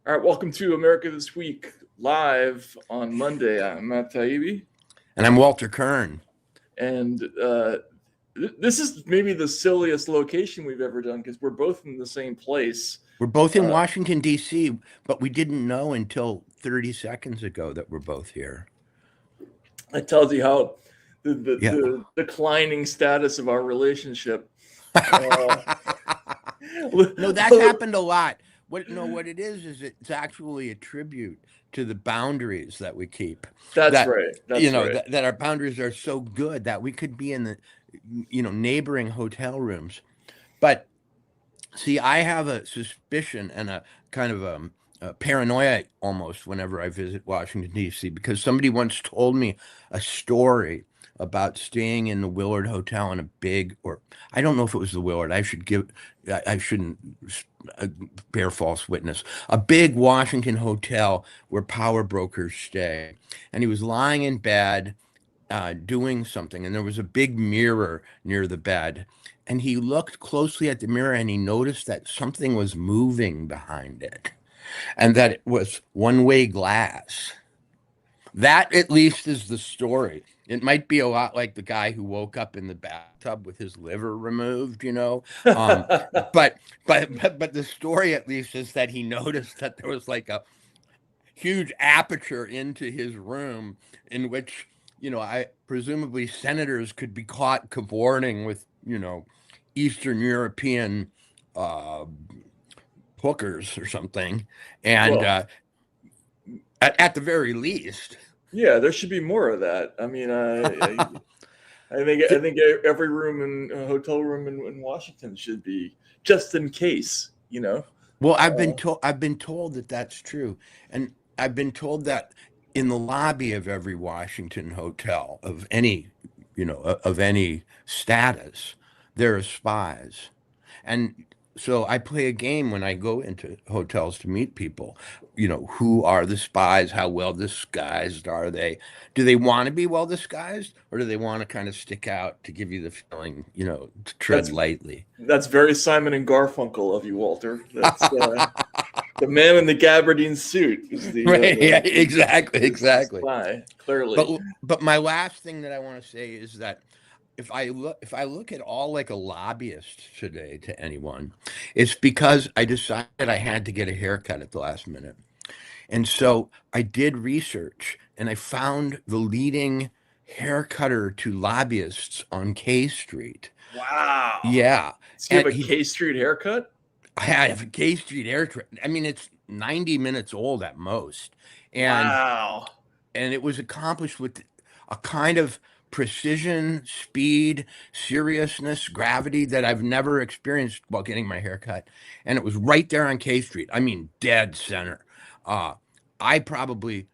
All right, welcome to America This Week, live on Monday. I'm Matt Taibbi. And I'm Walter Kern. And this is maybe the silliest location we've ever done because we're both in the same place. We're both in Washington, D.C., but we didn't know until 30 seconds ago that we're both here. It tells you how the declining status of our relationship. No, that's happened a lot. What it is it's actually a tribute to the boundaries that we keep. That's right. That our boundaries are so good that we could be in the, neighboring hotel rooms. But see, I have a suspicion and a kind of a paranoia almost whenever I visit Washington, D.C., because somebody once told me a story about staying in the Willard Hotel in I don't know if it was the Willard. I shouldn't bear false witness. A big Washington hotel where power brokers stay. And he was lying in bed doing something, and there was a big mirror near the bed. And he looked closely at the mirror and he noticed that something was moving behind it and that it was one-way glass. That at least is the story. It might be a lot like the guy who woke up in the bathtub with his liver removed, but the story at least is that he noticed that there was like a huge aperture into his room in which, presumably senators could be caught cavorting with, Eastern European hookers or something. And at the very least. Yeah, there should be more of that. I mean, I think every room in a hotel room in Washington should be just in case, Well, I've been told that that's true, and I've been told that in the lobby of every Washington hotel of any, of any status, there are spies, and so I play a game when I go into hotels to meet people. Who are the spies? How well disguised are they? Do they want to be well disguised, or do they want to kind of stick out to give you the feeling, to tread lightly? That's very Simon and Garfunkel of you, Walter. That's the man in the gabardine suit. Is the, right? Yeah, exactly. Spy, clearly. But my last thing that I want to say is that if I look at all like a lobbyist today to anyone, it's because I decided I had to get a haircut at the last minute. And so I did research and I found the leading hair cutter to lobbyists on K Street. Wow. Yeah. So you have a K Street haircut? I have a K Street haircut. I mean, it's 90 minutes old at most. And, wow. And it was accomplished with a kind of precision, speed, seriousness, gravity that I've never experienced while getting my hair cut. And it was right there on K Street. I mean, dead center. I probably,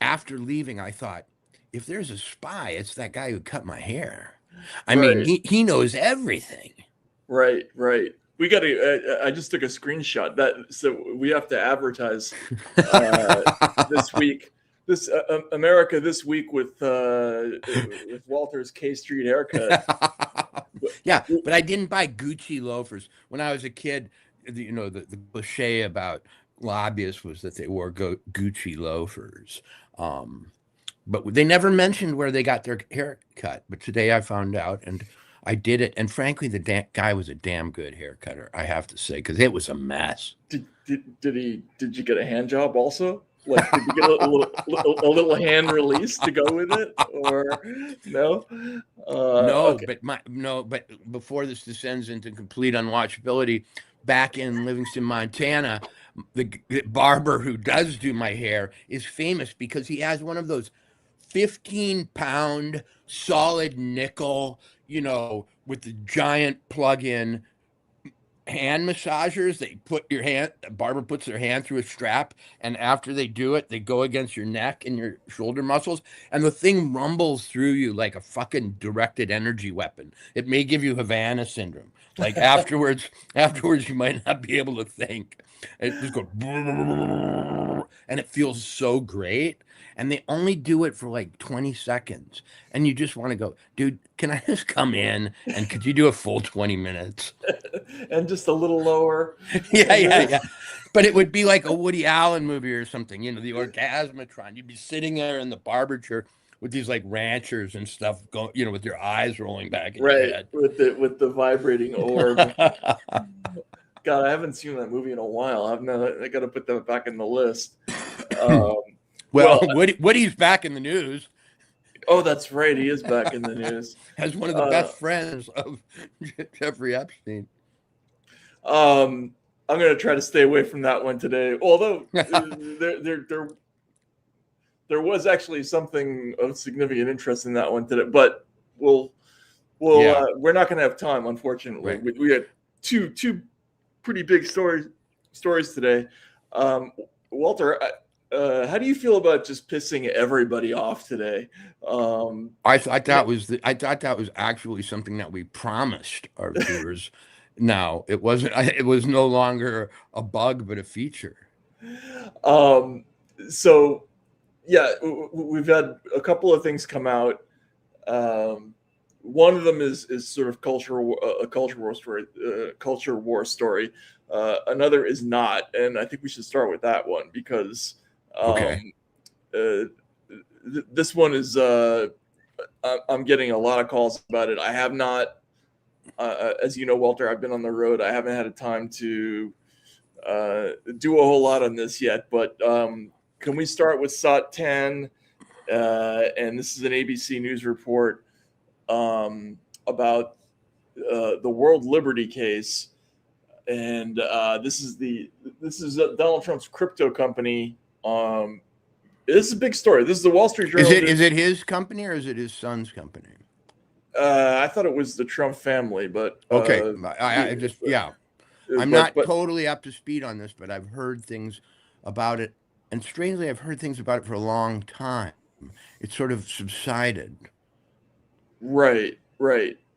after leaving, I thought, if there's a spy, it's that guy who cut my hair. I mean, he knows everything. Right. We got to. I just took a screenshot. So we have to advertise this week. This America This Week with Walter's K Street haircut. Yeah, but I didn't buy Gucci loafers when I was a kid. The cliche about lobbyists was that they wore Gucci loafers, but they never mentioned where they got their hair cut. But today I found out, and I did it. And frankly, the guy was a damn good hair cutter, I have to say, because it was a mess. Did you get a hand job also? Like, did you get a little hand release to go with it, or no? No, okay. but before this descends into complete unwatchability, back in Livingston, Montana, the barber who does do my hair is famous because he has one of those 15-pound solid nickel, with the giant plug-in hand massagers. They the barber puts their hand through a strap, and after they do it, they go against your neck and your shoulder muscles, and the thing rumbles through you like a fucking directed energy weapon. It may give you Havana syndrome. Like afterwards you might not be able to think. And it just goes, and it feels so great. And they only do it for like 20 seconds. And you just want to go, dude, can I just come in? And could you do a full 20 minutes? And just a little lower. Yeah. But it would be like a Woody Allen movie or something, the Orgasmatron. You'd be sitting there in the barber chair with these like ranchers and stuff going, with your eyes rolling back in your Right, head. with the vibrating orb. God, I haven't seen that movie in a while. I got to put that back in the list. Well, Woody's back in the news. Oh, that's right. He is back in the news. As one of the best friends of Jeffrey Epstein. I'm going to try to stay away from that one today. Although there was actually something of significant interest in that one today, but we're not going to have time, unfortunately. Right. We had two pretty big stories today. Walter, how do you feel about just pissing everybody off today? I thought that was actually something that we promised our viewers. Now it wasn't. It was no longer a bug, but a feature. So, yeah, we've had a couple of things come out. One of them is sort of a culture war story. Another is not, and I think we should start with that one because this one is. I'm getting a lot of calls about it. I have not. As you know, Walter, I've been on the road. I haven't had a time to do a whole lot on this yet. But can we start with SOT 10? And this is an ABC News report about the World Liberty case. And this is Donald Trump's crypto company. This is a big story. This is the Wall Street Journal. Is it his company or is it his son's company? I thought it was the Trump family, but okay. I'm not totally up to speed on this, but I've heard things about it, and strangely, I've heard things about it for a long time. It sort of subsided. Right.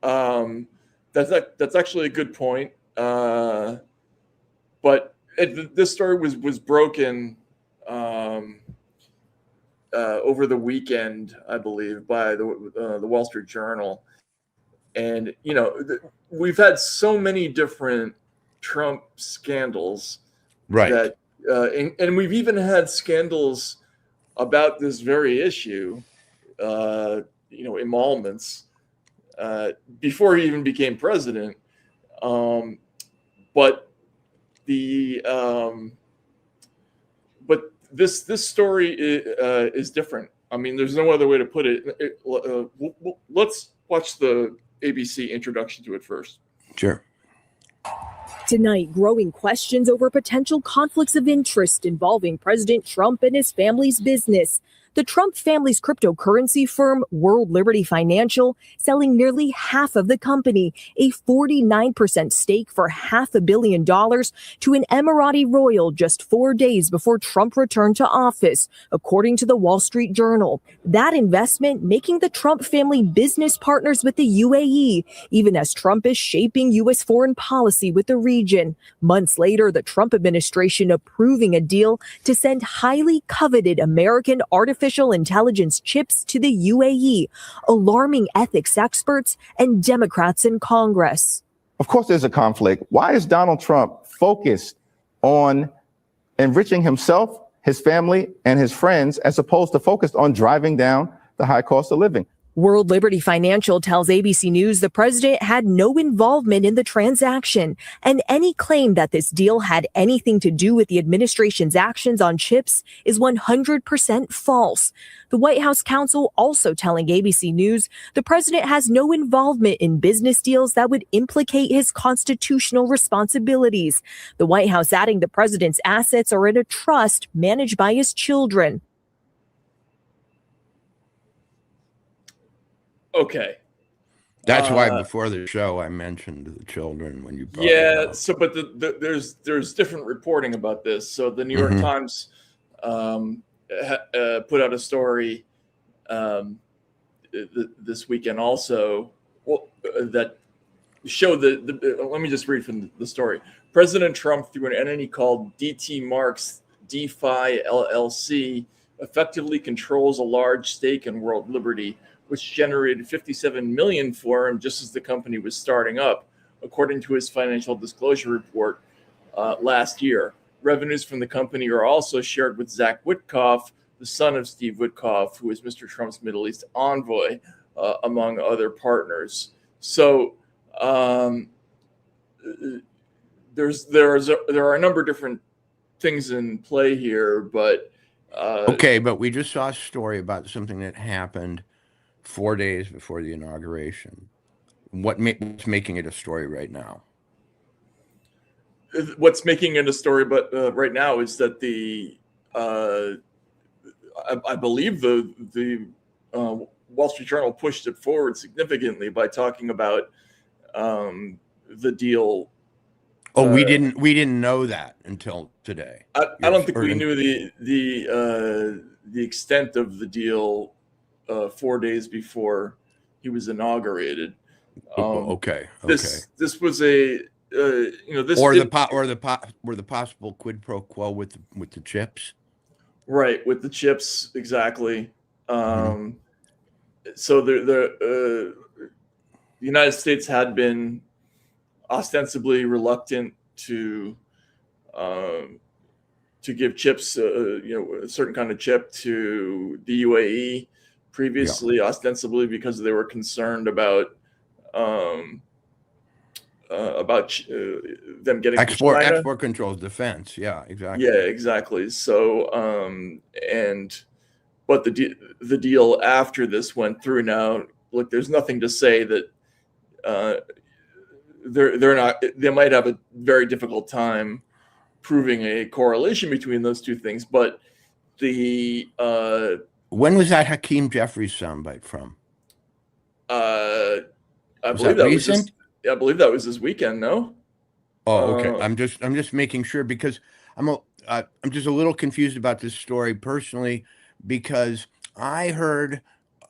That's actually a good point. But this story was broken over the weekend, I believe, by the Wall Street Journal. And, we've had so many different Trump scandals. Right. That, and we've even had scandals about this very issue, emoluments, before he even became president. But this story is different. I mean, there's no other way to put it. Let's watch the ABC introduction to it first. Sure. Tonight, growing questions over potential conflicts of interest involving President Trump and his family's business. The Trump family's cryptocurrency firm, World Liberty Financial, selling nearly half of the company, a 49% stake for $500 million to an Emirati royal just 4 days before Trump returned to office, according to the Wall Street Journal. That investment making the Trump family business partners with the UAE, even as Trump is shaping U.S. foreign policy with the region. Months later, the Trump administration approving a deal to send highly coveted American artificial intelligence chips to the UAE, alarming ethics experts and Democrats in Congress. Of course, there's a conflict. Why is Donald Trump focused on enriching himself, his family, and his friends, as opposed to focused on driving down the high cost of living? World Liberty Financial tells ABC News the president had no involvement in the transaction, and any claim that this deal had anything to do with the administration's actions on chips is 100% false. The White House counsel also telling ABC News the president has no involvement in business deals that would implicate his constitutional responsibilities. The White House adding the president's assets are in a trust managed by his children. Okay. That's why before the show I mentioned the children when you brought it up. So but there's different reporting about this. So the New York Times put out a story this weekend also that showed let me just read from the story. President Trump, through an entity called DT Marks DeFi LLC, effectively controls a large stake in World Liberty, which generated $57 million for him just as the company was starting up, according to his financial disclosure report last year. Revenues from the company are also shared with Zach Witkoff, the son of Steve Witkoff, who is Mr. Trump's Middle East envoy, among other partners. So there are a number of different things in play here, but okay, but we just saw a story about something that happened 4 days before the inauguration. What's making it a story right now? What's making it a story, but right now is that I believe the Wall Street Journal pushed it forward significantly by talking about the deal. Oh, we didn't know that until today. I don't think we knew the extent of the deal 4 days before he was inaugurated. Okay. This was a this or the possible quid pro quo with the chips. Right, with the chips, exactly. So the United States had been ostensibly reluctant to give chips, a certain kind of chip to the UAE previously, ostensibly because they were concerned about them getting export controls, defense. Yeah, exactly. Yeah, exactly. So, but the deal after this went through now. Look, there's nothing to say that they might have a very difficult time proving a correlation between those two things. But when was that Hakeem Jeffries soundbite from? I believe that was this weekend. No. Oh, okay. I'm just making sure because I'm just a little confused about this story personally because I heard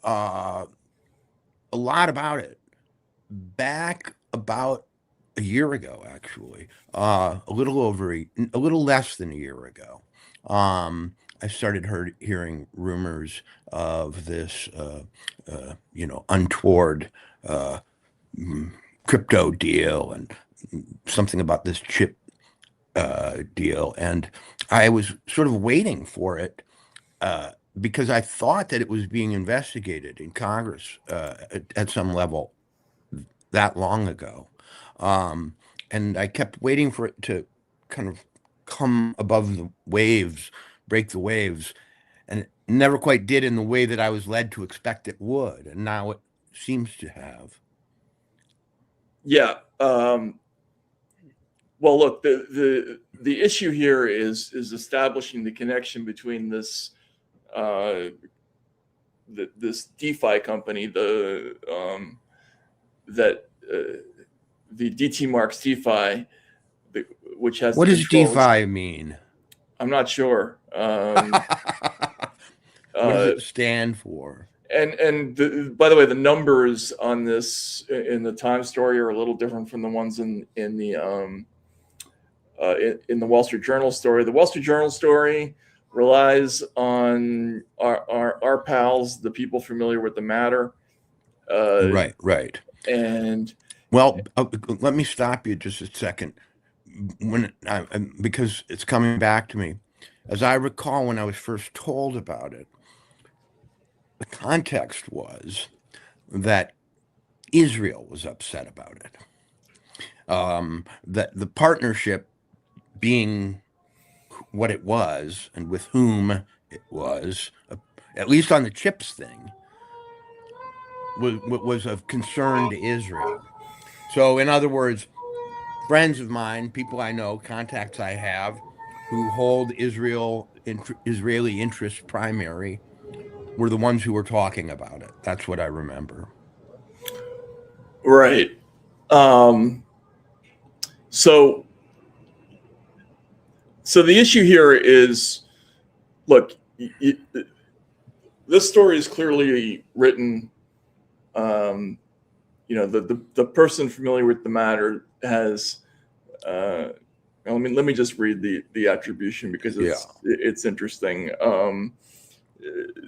a lot about it back about a year ago, actually, a little less than a year ago. I started hearing rumors of this, untoward crypto deal and something about this chip deal, and I was sort of waiting for it because I thought that it was being investigated in Congress at some level that long ago, and I kept waiting for it to kind of come above the waves, break the waves, and it never quite did in the way that I was led to expect it would, and now it seems to have. Yeah. Well, look, the issue here is establishing the connection between this this DeFi company, the DT Marks DeFi, which has what does DeFi mean? I'm not sure. What does it stand for? And by the way, the numbers on this in the Times story are a little different from the ones in the Wall Street Journal story. The Wall Street Journal story relies on our pals, the people familiar with the matter. Right. And well, let me stop you just a second, because it's coming back to me. As I recall, when I was first told about it, the context was that Israel was upset about it. That the partnership being what it was and with whom it was, at least on the chips thing, was of concern to Israel. So, in other words, friends of mine, people I know, contacts I have, who hold Israeli interests primary, were the ones who were talking about it. That's what I remember. Right. So the issue here is, look, this story is clearly written. The person familiar with the matter has let me just read the attribution because it's interesting.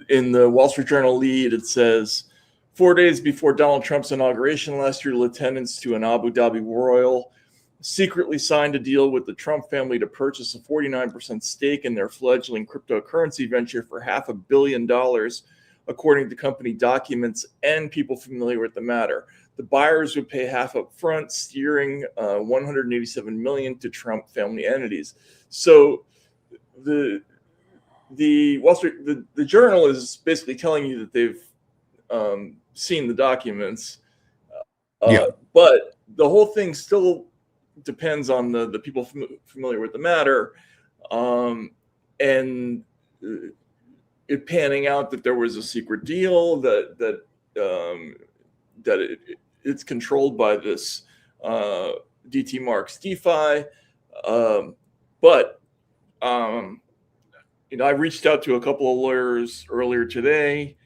In the Wall Street Journal lead, it says 4 days before Donald Trump's inauguration last year, lieutenants to an Abu Dhabi royal secretly signed a deal with the Trump family to purchase a 49% stake in their fledgling cryptocurrency venture for $500 million, according to company documents and people familiar with the matter. The buyers would pay half up front, steering $187 million to Trump family entities. So the Wall Street, the Journal is basically telling you that they've seen the documents, but the whole thing still depends on the people familiar with the matter, and it panning out that there was a secret deal that it's controlled by this DT Marks DeFi, but I reached out to a couple of lawyers earlier today.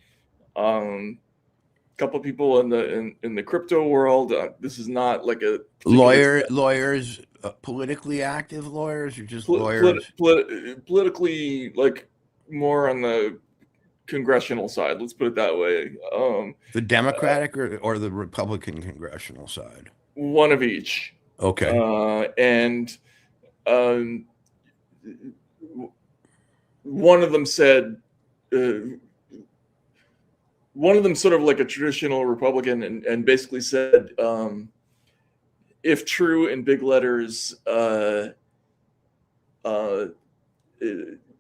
A couple of people in the crypto world. This is not like a lawyers, politically active lawyers, or just lawyers? Politically, like more on the congressional side. Let's put it that way. The Democratic or the Republican congressional side? One of each. Okay. And one of them said. One of them sort of like a traditional Republican and basically said, if true in big letters,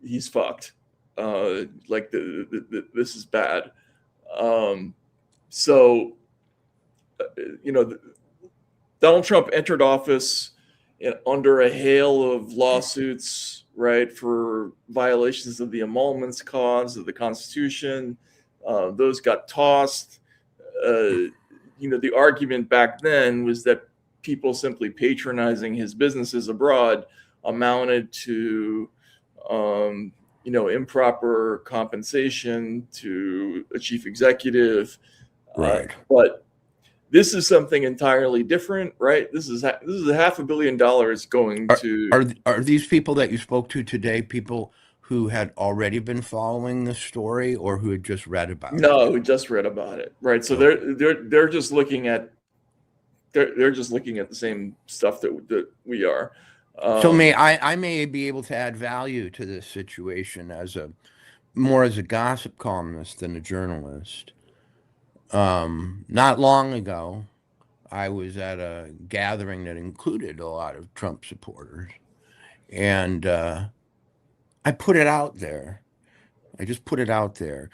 he's fucked. Like this is bad. Donald Trump entered office under a hail of lawsuits, right, for violations of the Emoluments Clause of the Constitution. Those got tossed. The argument back then was that people simply patronizing his businesses abroad amounted to, improper compensation to a chief executive. Right. But this is something entirely different, right? This is $500 million going to. Are these people that you spoke to today people who had already been following the story, or who had just read about it? No, who just read about it, right? So they're just looking at the same stuff that we are. So I may be able to add value to this situation more as a gossip columnist than a journalist. Not long ago, I was at a gathering that included a lot of Trump supporters, and I put it out there. I just put it out there.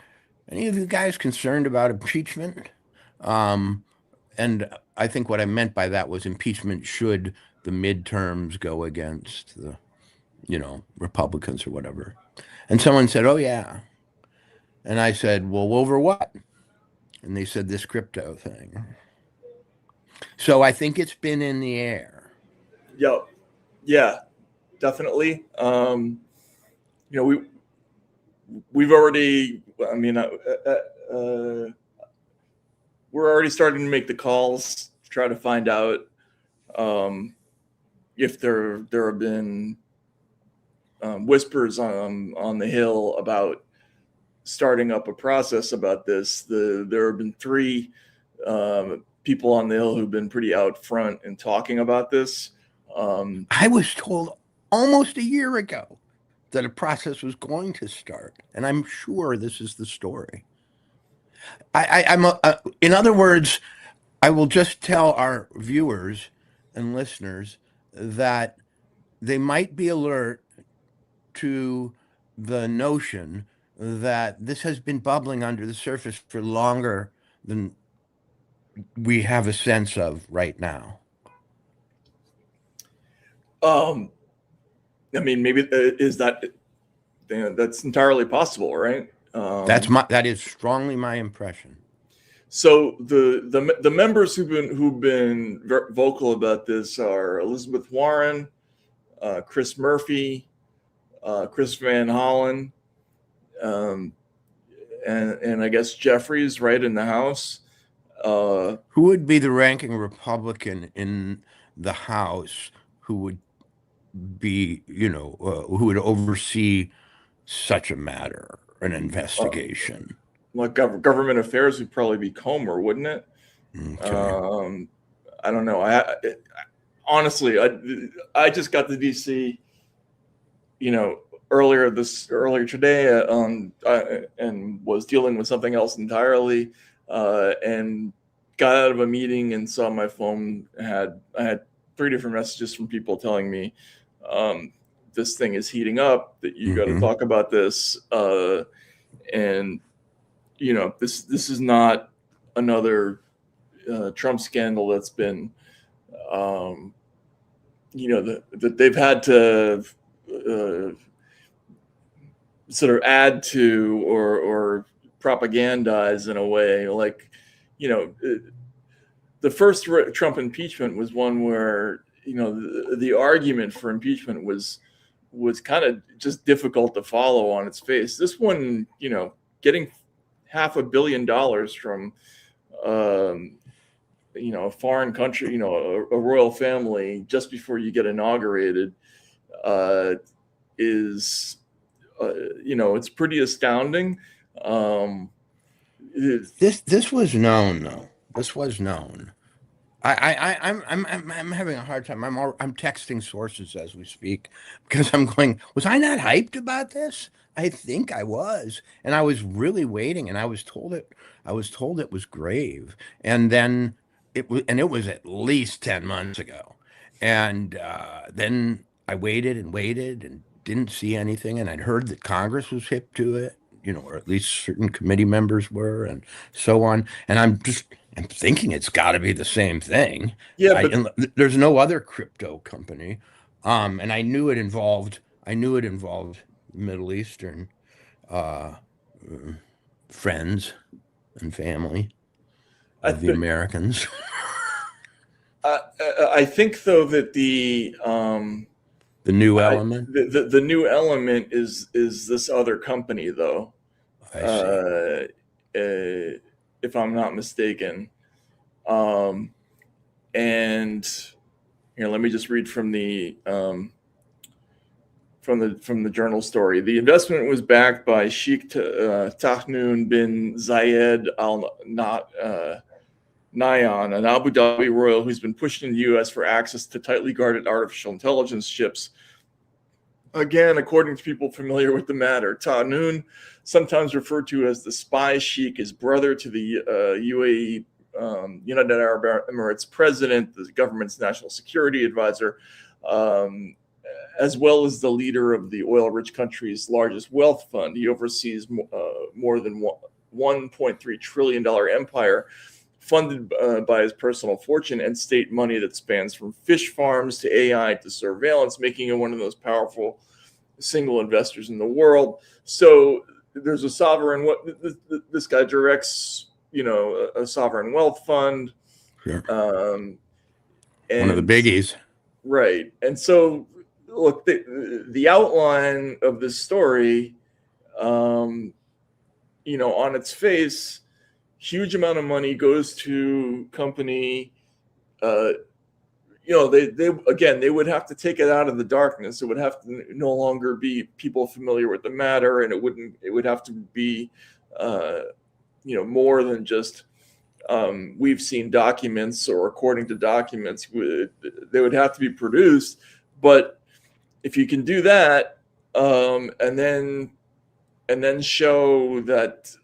Any of you guys concerned about impeachment? And I think what I meant by that was impeachment should the midterms go against the, Republicans or whatever. And someone said, oh, yeah. And I said, well, over what? And they said this crypto thing. So I think it's been in the air. Yeah, definitely. We've already, we're already starting to make the calls to try to find out if there have been whispers on the Hill about starting up a process about this. There have been 3 people on the Hill who've been pretty out front in talking about this. I was told almost a year ago that a process was going to start, and I'm sure this is the story. In other words, I will just tell our viewers and listeners that they might be alert to the notion that this has been bubbling under the surface for longer than we have a sense of right now. Maybe that's entirely possible, right? That is strongly my impression. So the members who've been vocal about this are Elizabeth Warren, Chris Murphy, Chris Van Hollen, and I guess Jeffries, right, in the House. Who would be the ranking Republican in the House who would be, who would oversee such a matter, an investigation? Like government affairs would probably be Comer, wouldn't it? Okay. I don't know. Honestly, I just got to DC, earlier today, and was dealing with something else entirely, and got out of a meeting and saw my phone I had 3 different messages from people telling me, this thing is heating up, that you got to talk about this, and this is not another Trump scandal that's been, that they've had to sort of add to or propagandize in a way. Like, the first Trump impeachment was one where, the argument for impeachment was kind of just difficult to follow on its face. This one, getting $500 million from, a foreign country, a royal family just before you get inaugurated, is, it's pretty astounding. This was known, though. This was known. I'm having a hard time. I'm texting sources as we speak because I'm going, was I not hyped about this? I think I was, and I was really waiting, and I was told it was grave, and then it was at least 10 months ago, and then I waited and didn't see anything, and I'd heard that Congress was hip to it, or at least certain committee members were, and so on, and I'm thinking it's got to be the same thing. Yeah, but and there's no other crypto company, and I knew it involved Middle Eastern friends and family of the Americans. I think, though, that the new element, the new element is this other company, though. I see. If I'm not mistaken. And here, let me just read from the journal story. The investment was backed by Sheikh Tahnoon bin Zayed Al Nahyan, an Abu Dhabi royal who's been pushed in the U.S. for access to tightly guarded artificial intelligence chips. Again, according to people familiar with the matter, Tahnoon, sometimes referred to as the spy sheik, is brother to the UAE, United Arab Emirates president, the government's national security advisor, as well as the leader of the oil-rich country's largest wealth fund. He oversees more than $1.3 trillion empire, funded by his personal fortune and state money that spans from fish farms to AI to surveillance, making him one of the most powerful single investors in the world. So there's a sovereign. This guy directs, a sovereign wealth fund. Sure. And, one of the biggies. Right. And so, look, the outline of this story, on its face, huge amount of money goes to company. They would have to take it out of the darkness. It would have to no longer be people familiar with the matter, and it would have to be, more than just we've seen documents or according to documents. They would have to be produced. But if you can do that, and then show that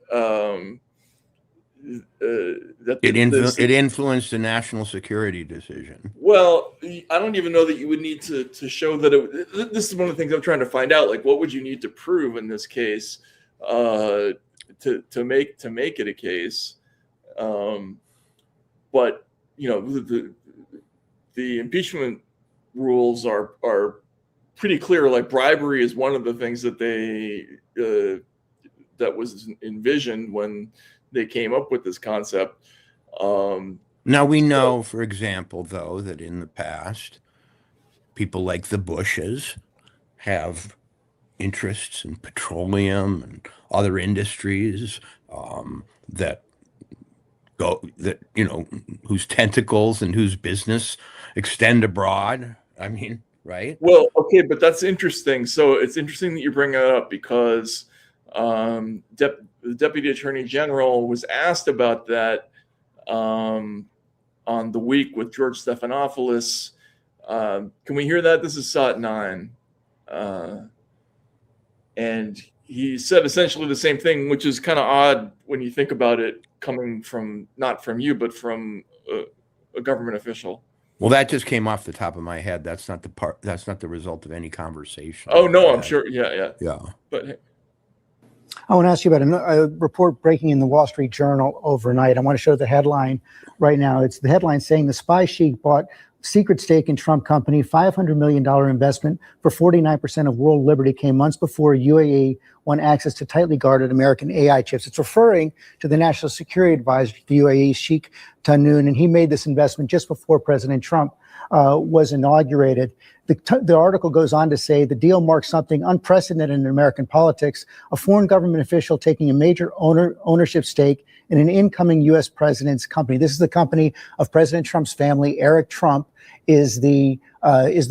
it influenced the national security decision. Well, I don't even know that you would need to show that this is one of the things I'm trying to find out. Like, what would you need to prove in this case to make it a case? But the impeachment rules are pretty clear. Like, bribery is one of the things that that was envisioned when they came up with this concept. Now we know, for example, though, that in the past, people like the Bushes have interests in petroleum and other industries whose tentacles and whose business extend abroad. I mean, right? Well, okay, but that's interesting. So it's interesting that you bring that up because the Deputy Attorney General was asked about that on The Week with George Stephanopoulos. Can we hear that? This is SOT 9. And he said essentially the same thing, which is kind of odd when you think about it coming from, not from you, but from a government official. Well, that just came off the top of my head. That's not the part. That's not the result of any conversation. Oh, no, I'm sure. Yeah. Yeah. But hey. I want to ask you about a report breaking in the Wall Street Journal overnight. I want to show the headline right now. It's the headline saying the spy sheik bought secret stake in Trump company, $500 million investment for 49% of world liberty came months before UAE won access to tightly guarded American AI chips. It's referring to the National Security Advisor to the UAE, Sheikh Tahnoun, and he made this investment just before President Trump was inaugurated. The article goes on to say the deal marks something unprecedented in American politics, a foreign government official taking a major ownership stake in an incoming U.S. president's company. This is the company of President Trump's family. Eric Trump is the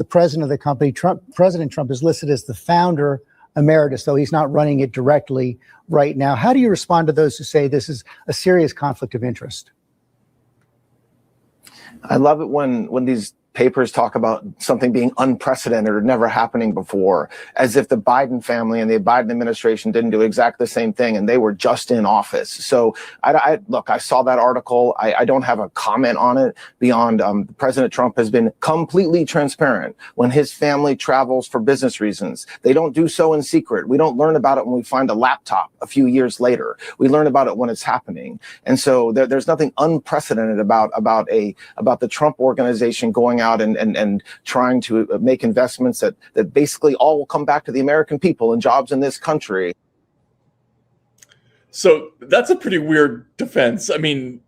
president of the company. President Trump is listed as the founder emeritus, though he's not running it directly right now. How do you respond to those who say this is a serious conflict of interest? I love it when these papers talk about something being unprecedented or never happening before, as if the Biden family and the Biden administration didn't do exactly the same thing and they were just in office. So look, I saw that article. I don't have a comment on it beyond President Trump has been completely transparent when his family travels for business reasons. They don't do so in secret. We don't learn about it when we find a laptop a few years later. We learn about it when it's happening. And so there's nothing unprecedented about the Trump organization going out and trying to make investments that basically all will come back to the American people and jobs in this country. So that's a pretty weird defense. I mean,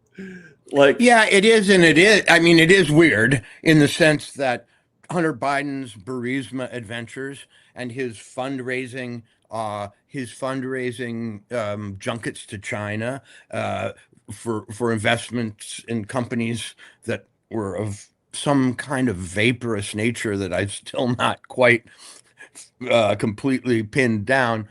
like, yeah, it is, and it is. I mean, it is weird in the sense that Hunter Biden's Burisma adventures and his fundraising junkets to China for investments in companies that were of some kind of vaporous nature that I've still not quite completely pinned down,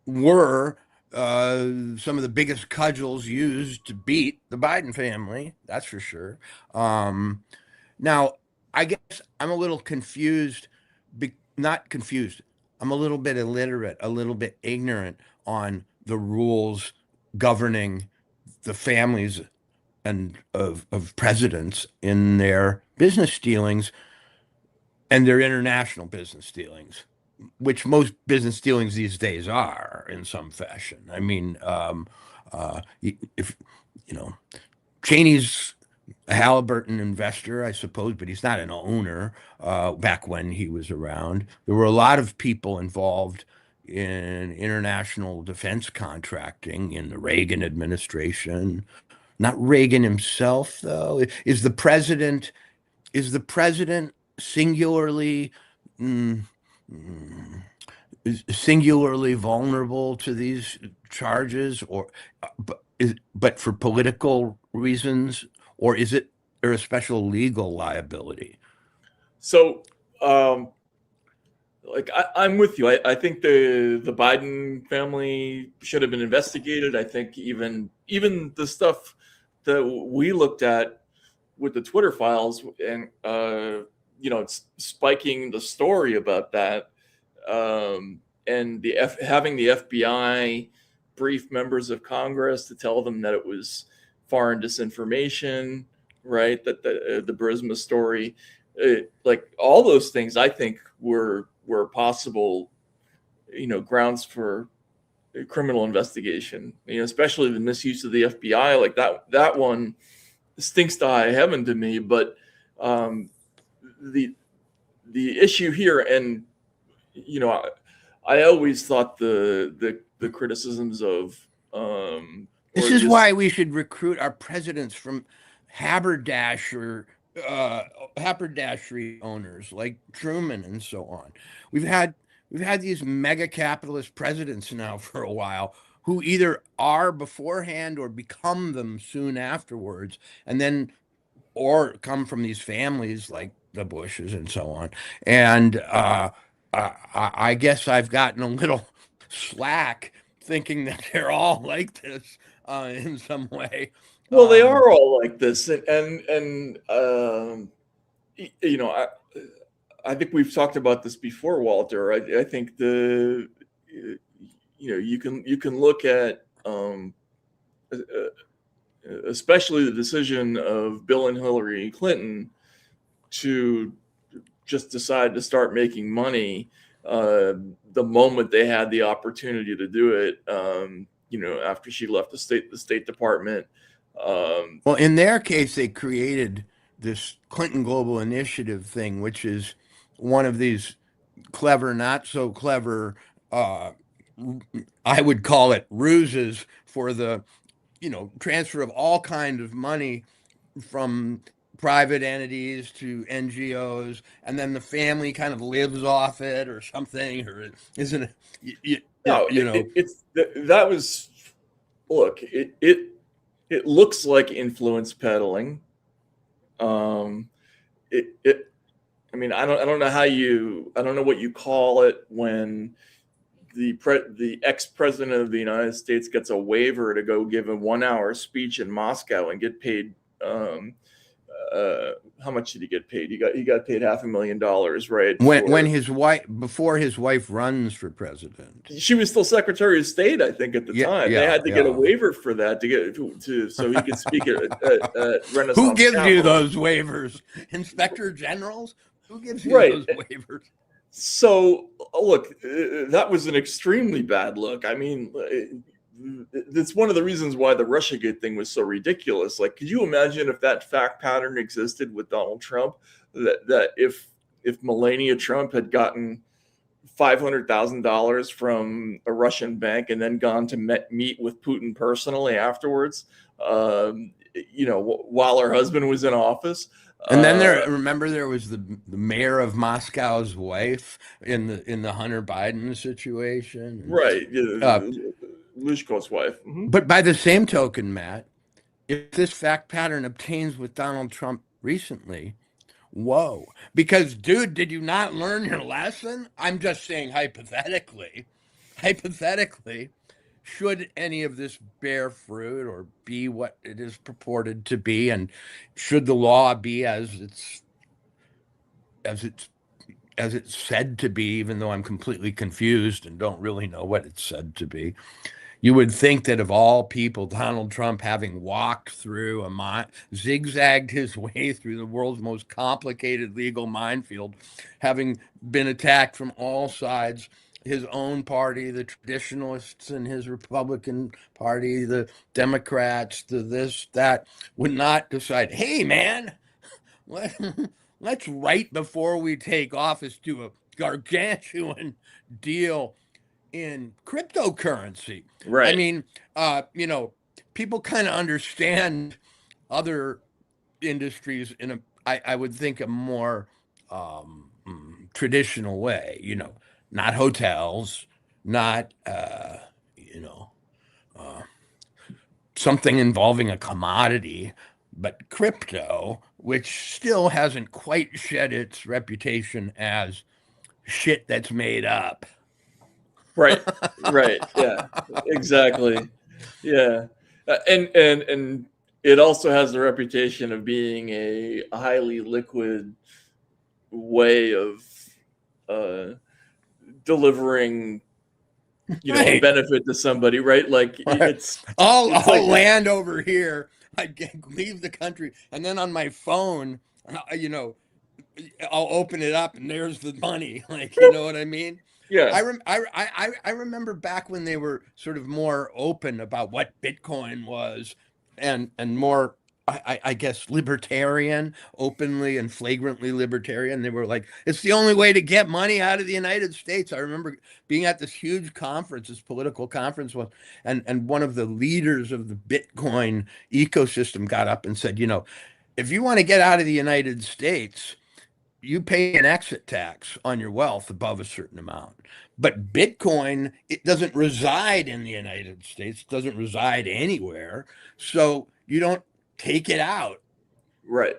were some of the biggest cudgels used to beat the Biden family. That's for sure. Now, I guess I'm a little confused, not confused. I'm a little bit illiterate, a little bit ignorant on the rules governing the families and of presidents in their business dealings and their international business dealings, which most business dealings these days are in some fashion. I mean, if Cheney's a Halliburton investor, I suppose, but he's not an owner. Back when he was around, there were a lot of people involved in international defense contracting in the Reagan administration. Not Reagan himself, though. Is the president singularly vulnerable to these charges, or but for political reasons, or is there a special legal liability? So, I'm with you. I think the Biden family should have been investigated. I think even the stuff that we looked at with the Twitter files and it's spiking the story about that, and having the FBI brief members of Congress to tell them that it was foreign disinformation, right? That the Burisma story, like all those things, I think were possible, grounds for criminal investigation. Especially the misuse of the FBI, like that one stinks to high heaven to me. But the issue here, and I always thought the criticisms of this is why we should recruit our presidents from haberdashery owners like Truman and so on. We've had these mega capitalist presidents now for a while who either are beforehand or become them soon afterwards, and then or come from these families like the Bushes and so on. And I guess I've gotten a little slack thinking that they're all like this in some way. Well, they are all like this, and you know, I think we've talked about this before, Walter. I think you can look at especially the decision of Bill and Hillary Clinton to just decide to start making money the moment they had the opportunity to do it. After she left the State Department. Well, in their case, they created this Clinton Global Initiative thing, which is one of these clever, not so clever, I would call it ruses for the, transfer of all kinds of money from private entities to NGOs, and then the family kind of lives off it or something, or isn't it? That was, look, it looks like influence peddling. I mean, I don't know what you call it when the ex-president of the United States gets a waiver to go give a 1-hour speech in Moscow and get paid. How much did he get paid? He got paid $500,000, right? Before his wife runs for president. She was still Secretary of State, I think, at the time. They had to get a waiver for that so he could speak at Renaissance. Who gives Capital. you those waivers? Inspector Generals? Who gives you those waivers? So, look, that was an extremely bad look. I mean, it's one of the reasons why the Russiagate thing was so ridiculous. Like, could you imagine if that fact pattern existed with Donald Trump? That if Melania Trump had gotten $500,000 from a Russian bank and then gone to meet with Putin personally afterwards, while her husband was in office. And then there was the mayor of Moscow's wife in the Hunter Biden situation. Right. Lushkov's wife. Mm-hmm. But by the same token, Matt, if this fact pattern obtains with Donald Trump recently, whoa. Because, dude, did you not learn your lesson? I'm just saying hypothetically, should any of this bear fruit or be what it is purported to be, and should the law be as it's said to be, even though I'm completely confused and don't really know what it's said to be, you would think that of all people, Donald Trump, having walked through zigzagged his way through the world's most complicated legal minefield, having been attacked from all sides, his own party, the traditionalists in his Republican Party, the Democrats, the this, that, would not decide, hey, man, let's right before we take office do a gargantuan deal in cryptocurrency. Right. I mean, people kind of understand other industries in I would think, a more traditional way, not hotels, not, something involving a commodity, but crypto, which still hasn't quite shed its reputation as shit that's made up. Right. Yeah, exactly. Yeah. And it also has the reputation of being a highly liquid way of delivering a benefit to somebody, right? Like, it's I'll like, land over here, I leave the country, and then on my phone, I'll open it up and there's the money. Like, you know what I mean? Yeah. I remember back when they were sort of more open about what Bitcoin was, and more, I guess, libertarian, openly and flagrantly libertarian. They were like, it's the only way to get money out of the United States. I remember being at this huge conference, this political conference, and one of the leaders of the Bitcoin ecosystem got up and said, if you want to get out of the United States, you pay an exit tax on your wealth above a certain amount. But Bitcoin, it doesn't reside in the United States, it doesn't reside anywhere. So you don't take it out. Right.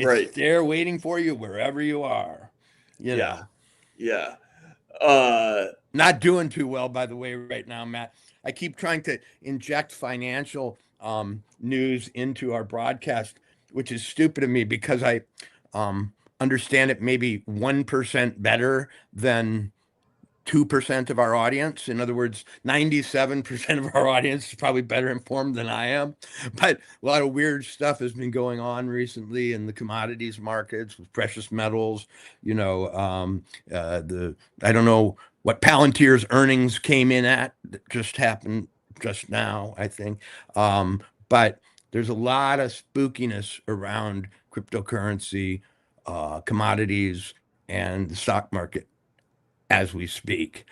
It's Right. there waiting for you wherever you are. You know, Yeah. not doing too well, by the way, right now, Matt. I keep trying to inject financial news into our broadcast, which is stupid of me because I understand it maybe 1% better than 2% of our audience. In other words, 97% of our audience is probably better informed than I am. But a lot of weird stuff has been going on recently in the commodities markets with precious metals. You know, I don't know what Palantir's earnings came in at. That just happened just now, I think. But there's a lot of spookiness around cryptocurrency, commodities, and the stock market as we speak.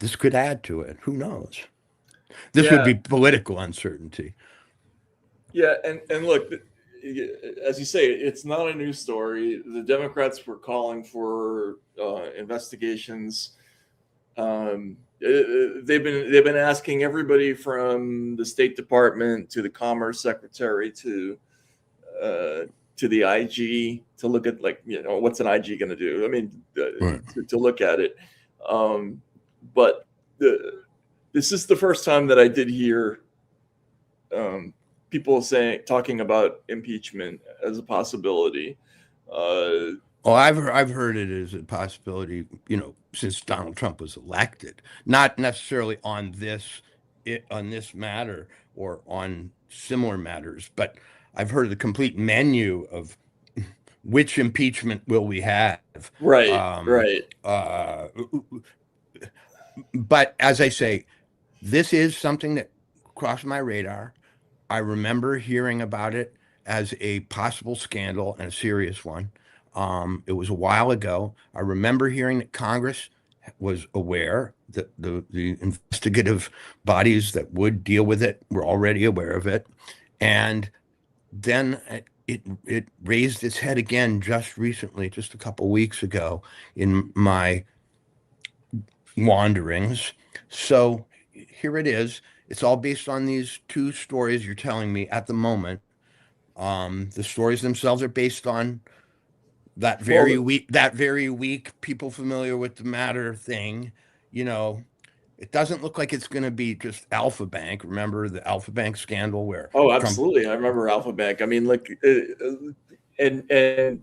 This could add to it. Who knows? This would be political uncertainty. Yeah, and look, as you say, it's not a news story. The Democrats were calling for investigations. They've been asking everybody from the State Department to the Commerce Secretary to the IG to look at, like, what's an IG going to do? I mean, Right. to look at it. But this is the first time that I did hear people talking about impeachment as a possibility. I've heard it as a possibility, since Donald Trump was elected, not necessarily on this matter or on similar matters, but I've heard the complete menu of which impeachment will we have. Right. But as I say, this is something that crossed my radar. I remember hearing about it as a possible scandal and a serious one. It was a while ago. I remember hearing that Congress was aware, that the investigative bodies that would deal with it were already aware of it. And then it raised its head again just recently, just a couple weeks ago in my wanderings. So here it is. It's all based on these two stories you're telling me at the moment. The stories themselves are based on that very weak people familiar with the matter thing. It doesn't look like it's going to be just Alpha Bank. Remember the Alpha Bank scandal where Absolutely. I remember Alpha Bank. I mean, like, and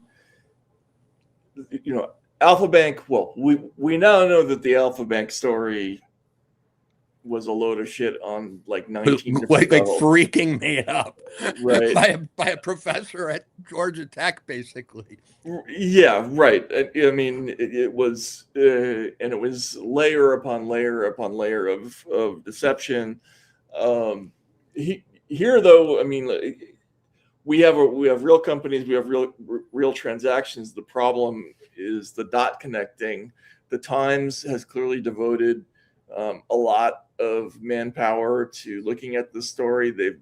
Alpha Bank. Well, we now know that the Alpha Bank story was a load of shit on like 19 like levels. freaking made up, right? by a professor at Georgia Tech, basically. Yeah, right. I mean, it was, and it was layer upon layer upon layer of deception. Here, though, I mean, we have real companies, we have real transactions. The problem is the dot connecting. The Times has clearly devoted a lot of manpower to looking at the story. They've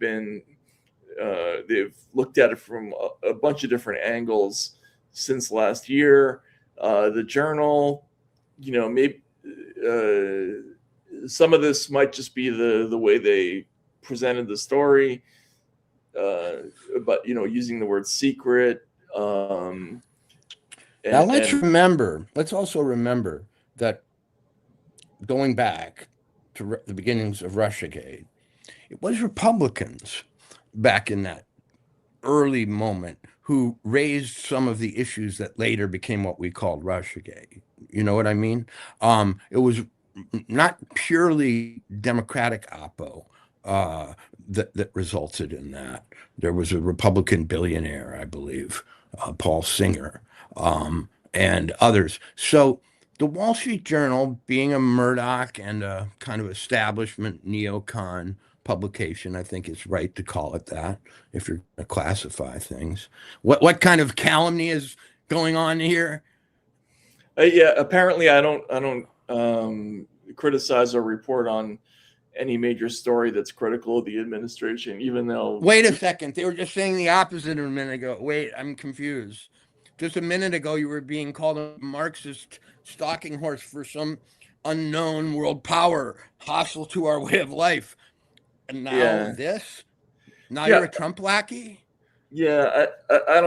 looked at it from a bunch of different angles since last year. The Journal, maybe some of this might just be the way they presented the story, but using the word secret. Now let's also remember that going back to the beginnings of Russiagate, it was Republicans back in that early moment who raised some of the issues that later became what we called Russiagate. You know what I mean? It was not purely Democratic oppo that resulted in that. There was a Republican billionaire, I believe, Paul Singer, and others. So the Wall Street Journal, being a Murdoch and a kind of establishment neocon publication, I think it's right to call it that if you're going to classify things. What kind of calumny is going on here? Yeah, apparently I don't criticize or report on any major story that's critical of the administration, even though. Wait a second, they were just saying the opposite a minute ago. Wait, I'm confused. Just a minute ago, you were being called a Marxist stalking horse for some unknown world power hostile to our way of life. And now this? Now you're a Trump lackey? Yeah, I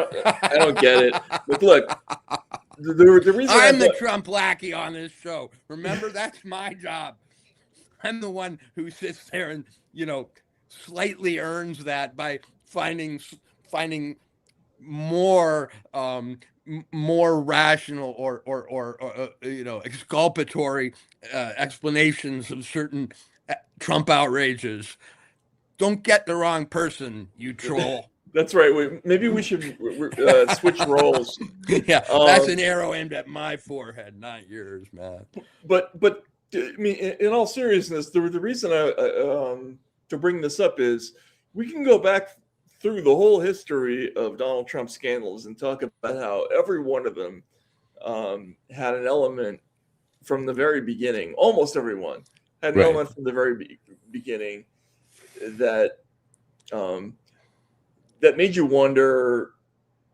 don't get it. Look, the reason I'm the Trump lackey on this show. Remember, that's my job. I'm the one who sits there and, slightly earns that by finding more more rational or exculpatory explanations of certain Trump outrages. Don't get the wrong person, you troll. That's right. Maybe we should switch roles. Yeah, that's an arrow aimed at my forehead, not yours, man. But I mean, in all seriousness, the reason to bring this up is we can go back through the whole history of Donald Trump scandals and talk about how every one of them had an element from the very beginning. Almost everyone had an element from the very beginning that that made you wonder,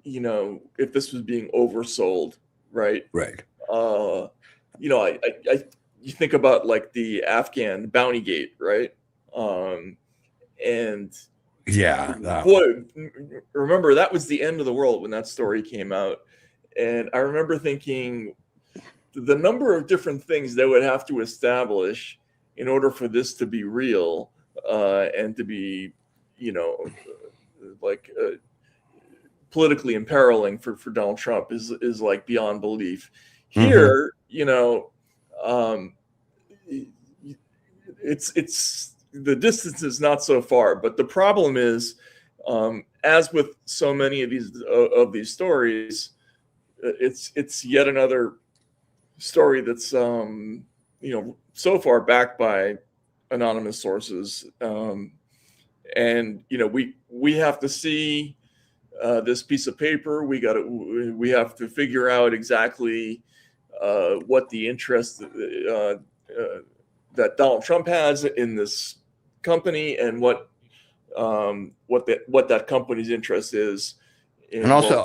if this was being oversold, right? Right. You think about like the Afghan bounty gate, right? And yeah, boy, remember that was the end of the world when that story came out. And I remember thinking the number of different things they would have to establish in order for this to be real and to be, politically imperiling for Donald Trump is like beyond belief. Here, it's the distance is not so far, but the problem is, as with so many of these stories, it's yet another story that's so far backed by anonymous sources, and we have to see this piece of paper. We have to figure out exactly what the interest that Donald Trump has in this company and what that company's interest is. And also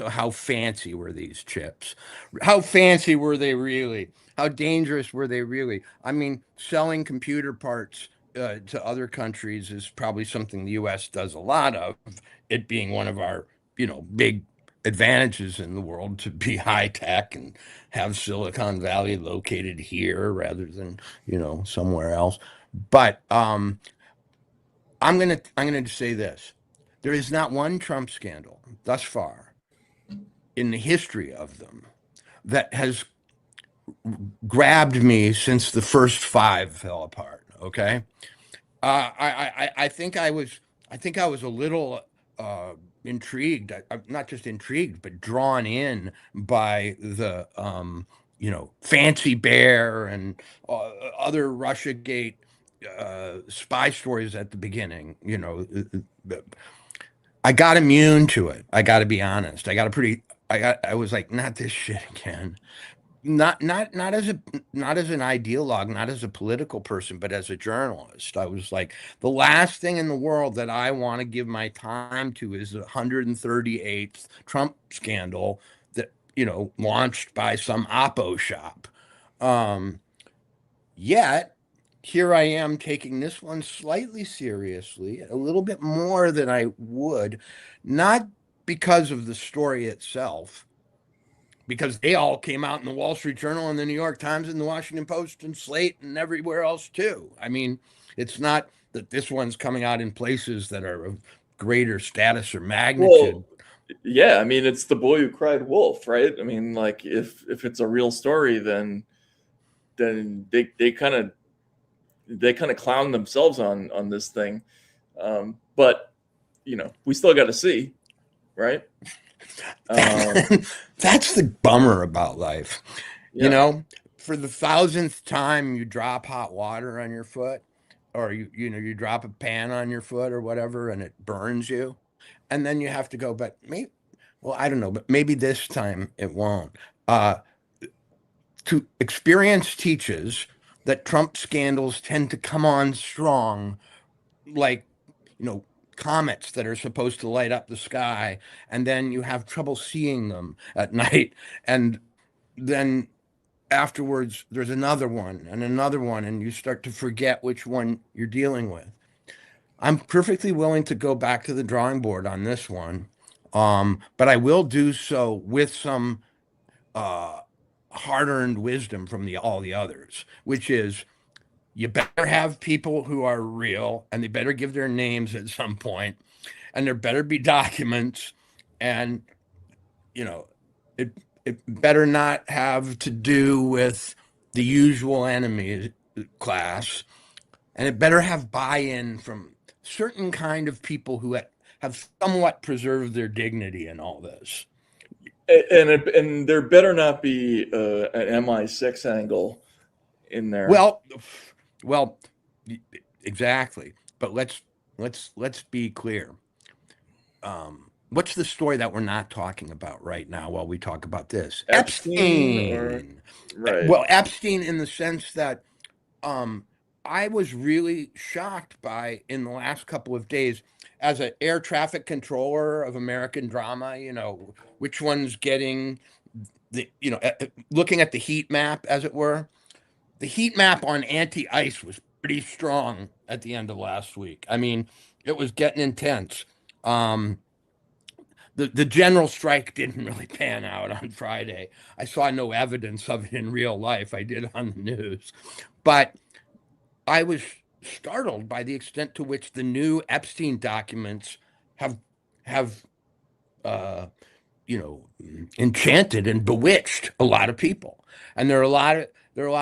how fancy were these chips? How fancy were they really? How dangerous were they really? I mean, selling computer parts to other countries is probably something the U.S. does a lot of, it being one of our, big advantages in the world to be high tech and have Silicon Valley located here rather than, somewhere else. But I'm gonna say this. There is not one Trump scandal thus far in the history of them that has grabbed me since the first 5 fell apart. Okay, I think I was a little intrigued, not just intrigued, but drawn in by the Fancy Bear and other Russiagate spy stories at the beginning. I got immune to it. I got to be honest. I was like, not this shit again. Not as an ideologue, not as a political person, but as a journalist. I was like, the last thing in the world that I want to give my time to is the 138th Trump scandal that, launched by some Oppo shop. Yet here I am taking this one slightly seriously, a little bit more than I would, not because of the story itself, because they all came out in the Wall Street Journal and the New York Times and the Washington Post and Slate and everywhere else too. I mean, it's not that this one's coming out in places that are of greater status or magnitude. Well, yeah, I mean, it's the boy who cried wolf, right? I mean, like if it's a real story, then they kind of clown themselves on this thing. But we still got to see, right? That's the bummer about life. Yeah. For the 1000th time you drop hot water on your foot, or you drop a pan on your foot or whatever, and it burns you, and then you have to go, but I don't know, but maybe this time it won't. To experience teaches that Trump scandals tend to come on strong, like, comets that are supposed to light up the sky, and then you have trouble seeing them at night, and then afterwards there's another one, and you start to forget which one you're dealing with. I'm perfectly willing to go back to the drawing board on this one, but I will do so with some hard-earned wisdom from all the others, which is you better have people who are real, and they better give their names at some point, and there better be documents, and it better not have to do with the usual enemy class, and it better have buy-in from certain kind of people who have somewhat preserved their dignity in all this. And there better not be an MI6 angle in there. Well, exactly. But let's be clear. What's the story that we're not talking about right now while we talk about this? Epstein. Right. Well, Epstein, in the sense that I was really shocked by, in the last couple of days, as an air traffic controller of American drama, which one's getting looking at the heat map, as it were. The heat map on anti-ICE was pretty strong at the end of last week. I mean, it was getting intense. The general strike didn't really pan out on Friday. I saw no evidence of it in real life. I did on the news. But I was startled by the extent to which the new Epstein documents have enchanted and bewitched a lot of people. And there are a lot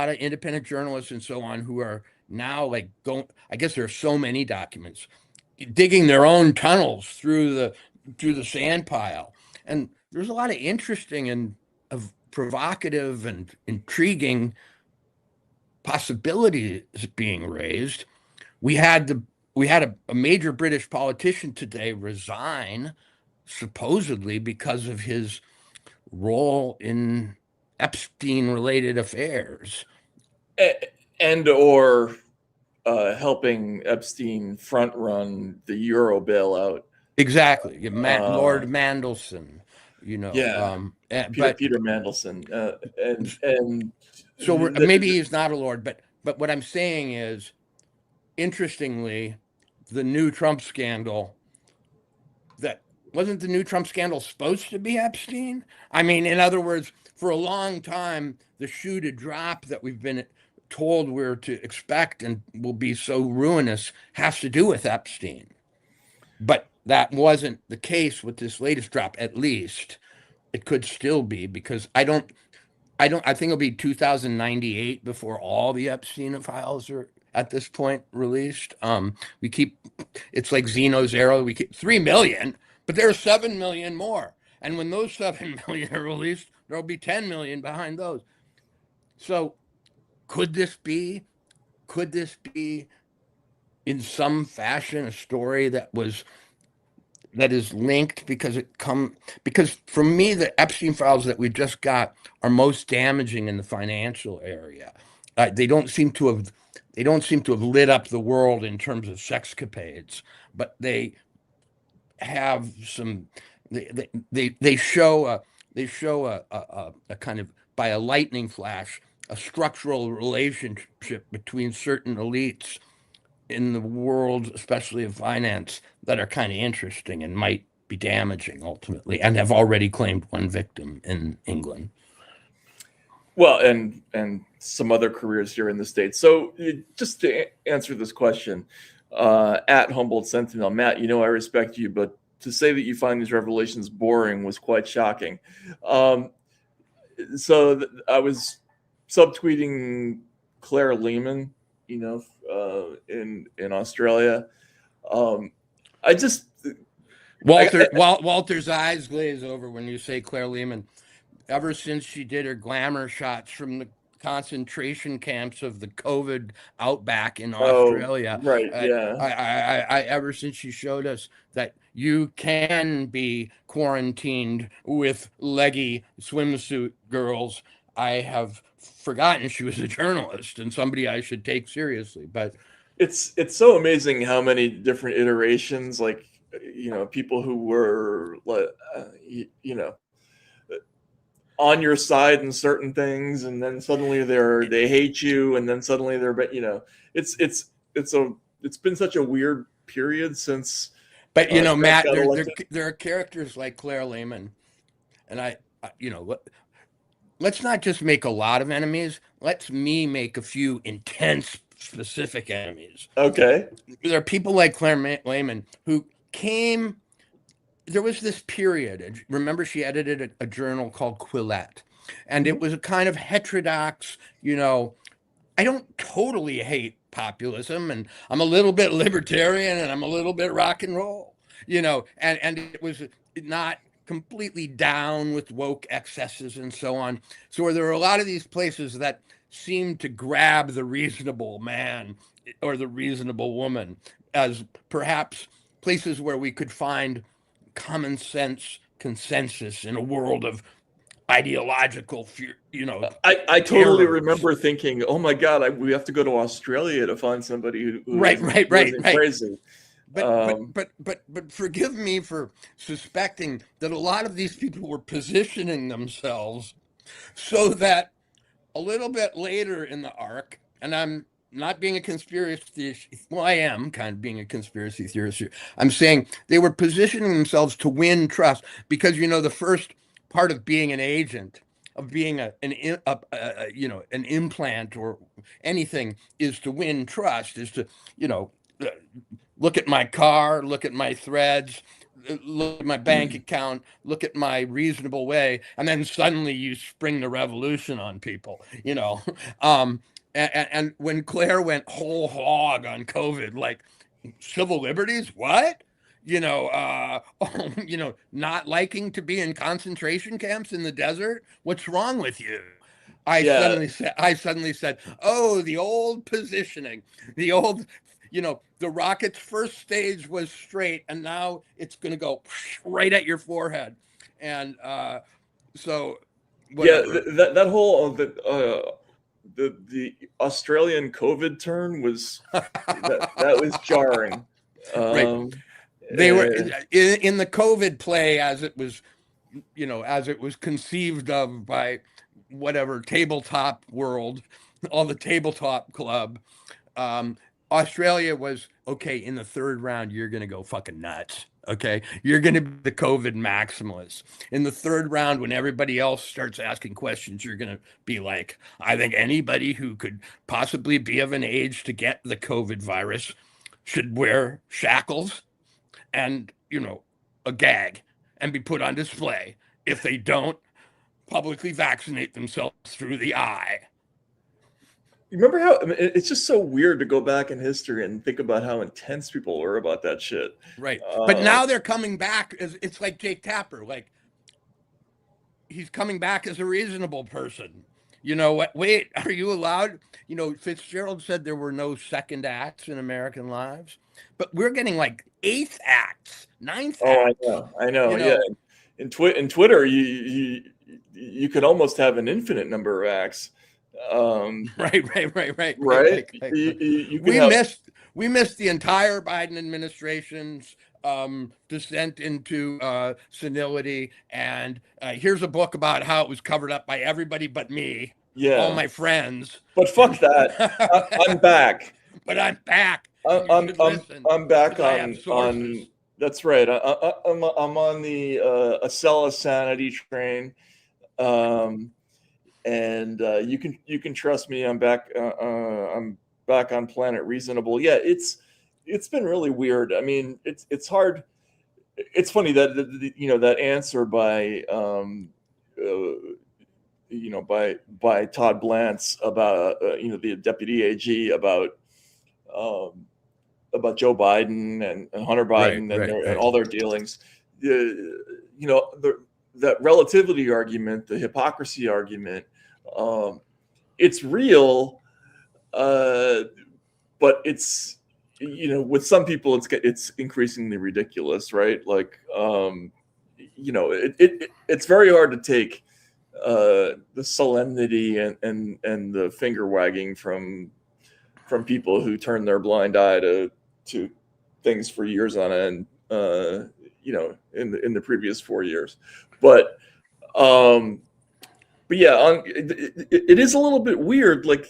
of independent journalists and so on who are now I guess there are so many documents, digging their own tunnels through the sand pile. And there's a lot of interesting and provocative and intriguing possibilities being raised. We had a major British politician today resign, supposedly because of his role in Epstein-related affairs, or helping Epstein front run the Euro bailout. Exactly, Lord Mandelson, Peter Mandelson, and so maybe he's not a lord, but what I'm saying is, interestingly, the new Trump scandal. Wasn't the new Trump scandal supposed to be Epstein? I mean, in other words, for a long time, the shoe to drop that we've been told we're to expect and will be so ruinous has to do with Epstein. But that wasn't the case with this latest drop, at least. It could still be, because I think it'll be 2098 before all the Epstein files are at this point released. It's like Zeno's arrow. We keep 3 million. But there are 7 million more. And when those 7 million are released, there'll be 10 million behind those. So could this be in some fashion a story that is linked, because for me, the Epstein files that we just got are most damaging in the financial area. They don't seem to have lit up the world in terms of sexcapades, but they have some. They show a kind of, by a lightning flash, a structural relationship between certain elites in the world, especially of finance, that are kind of interesting and might be damaging ultimately, and have already claimed one victim in England. Well, and some other careers here in the States. So just to answer this question, at Humboldt Sentinel, Matt, I respect you, but to say that you find these revelations boring was quite shocking. So I was subtweeting Claire Lehman, in Australia. Walter's eyes glaze over when you say Claire Lehman. Ever since she did her glamour shots from the concentration camps of the COVID outback in Australia, right? Yeah. Ever since she showed us that you can be quarantined with leggy swimsuit girls, I have forgotten she was a journalist and somebody I should take seriously. But it's so amazing how many different iterations, people who were, on your side in certain things, and then suddenly they hate you, and then suddenly they're, it's been such a weird period since But you know, Trump Matt, got there elected? there are characters like Claire Lehman, and you know, let's not just make a lot of enemies. Let's make a few intense, specific enemies. Okay. There are people like Claire Lehman who came. There was this period. And remember, she edited a journal called Quillette, and it was a kind of heterodox. You know, I don't totally hate populism, and I'm a little bit libertarian, and I'm a little bit rock and roll. You know, and it was not completely down with woke excesses and so on. So there are a lot of these places that seem to grab the reasonable man or the reasonable woman as perhaps places where we could find common sense consensus in a world of ideological fear, you know. I totally terrors. remember thinking, oh my God, we have to go to Australia to find somebody who Right. isn't crazy. But forgive me for suspecting that a lot of these people were positioning themselves so that a little bit later in the arc, and I'm not being a conspiracy theorist, well, I am kind of being a conspiracy theorist here. I'm saying they were positioning themselves to win trust because, you know, the first part of being an agent, of being an implant or anything, is to win trust, is to, you know, look at my car, look at my threads, look at my bank account, look at my reasonable way, and then suddenly you spring the revolution on people, you know. And when Claire went whole hog on COVID, like civil liberties, what? You know, you know, not liking to be in concentration camps in the desert. What's wrong with you? I suddenly said, oh, the old positioning, the old, you know, the rocket's first stage was straight, and now it's going to go right at your forehead. And so, whatever. Yeah, that whole the Australian COVID turn was that was jarring. Right. They were in the COVID play as it was, you know, as it was conceived of by whatever tabletop world, all the tabletop club. Australia was, okay, in the third round, you're going to go fucking nuts. Okay. You're going to be the COVID maximalists. In the third round, when everybody else starts asking questions, you're going to be like, I think anybody who could possibly be of an age to get the COVID virus should wear shackles and, you know, a gag and be put on display if they don't publicly vaccinate themselves through the eye. You remember how, I mean, it's just so weird to go back in history and think about how intense people were about that shit. Right. But now they're coming back as, it's like Jake Tapper, like he's coming back as a reasonable person. You know what? Wait, are you allowed? You know, Fitzgerald said there were no second acts in American lives, but we're getting like eighth acts, ninth acts. I know. You know? Yeah. In Twitter, you can almost have an infinite number of acts. Right. We missed the entire Biden administration's descent into senility, and here's a book about how it was covered up by everybody but me, all my friends. But fuck that. I'm back. But I'm back. I'm back on. That's right. I'm on the Acela sanity train. And you can trust me. I'm back. I'm back on Planet Reasonable. Yeah, it's been really weird. I mean, it's hard. It's funny that that answer by by Todd Blantz about the deputy AG about Joe Biden and Hunter Biden and all their dealings. That relativity argument, the hypocrisy argument, it's real, but it's with some people it's increasingly ridiculous, right? Like it's very hard to take the solemnity and the finger wagging from people who turn their blind eye to things for years on end, in the previous 4 years. But yeah, it is a little bit weird. Like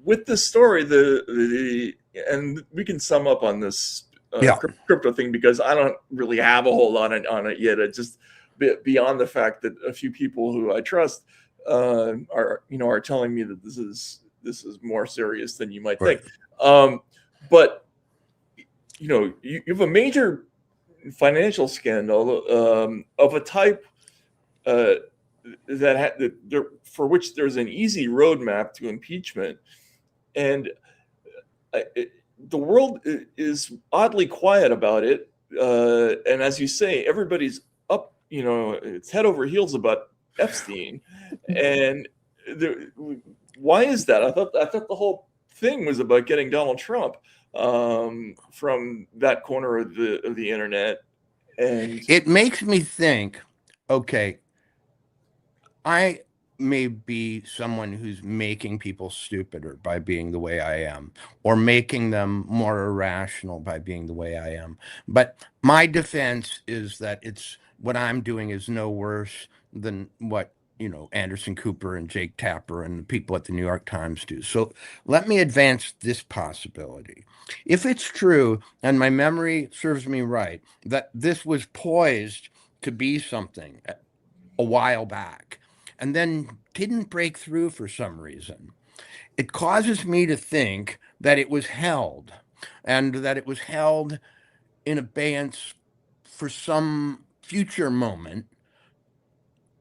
with this story, the and we can sum up on this Yeah. crypto thing, because I don't really have a whole lot on it yet. It just beyond the fact that a few people who I trust are telling me that this is more serious than you might think. But you have a major financial scandal of a type for which there's an easy roadmap to impeachment, and the world is oddly quiet about it. And as you say, everybody's up, it's head over heels about Epstein. And why is that? I thought the whole thing was about getting Donald Trump from that corner of the internet. And it makes me think, okay, I may be someone who's making people stupider by being the way I am, or making them more irrational by being the way I am. But my defense is that it's what I'm doing is no worse than what Anderson Cooper and Jake Tapper and the people at the New York Times do. So let me advance this possibility. If it's true, and my memory serves me right, that this was poised to be something a while back, and then didn't break through for some reason, it causes me to think that it was held, and that it was held in abeyance for some future moment.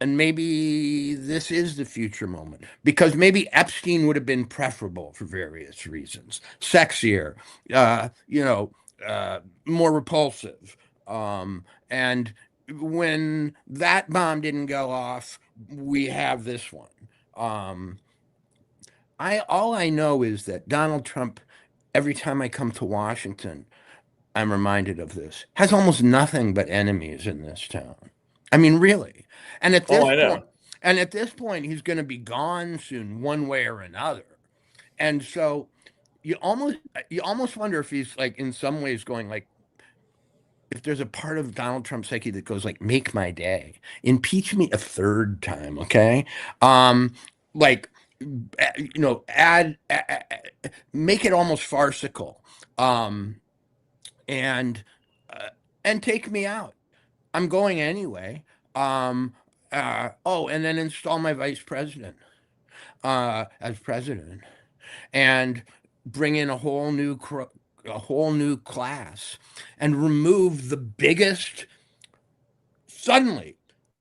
And maybe this is the future moment, because maybe Epstein would have been preferable for various reasons, sexier, more repulsive. And when that bomb didn't go off, we have this one. All I know is that Donald Trump, every time I come to Washington, I'm reminded of this, has almost nothing but enemies in this town. I mean, really. And at this point, he's going to be gone soon, one way or another. And so you almost wonder if he's, like, in some ways going, like, if there's a part of Donald Trump's psyche that goes, like, make my day, impeach me a third time, okay? Make it almost farcical, and take me out. I'm going anyway. And then install my vice president as president, and bring in a whole new class, and remove the biggest suddenly,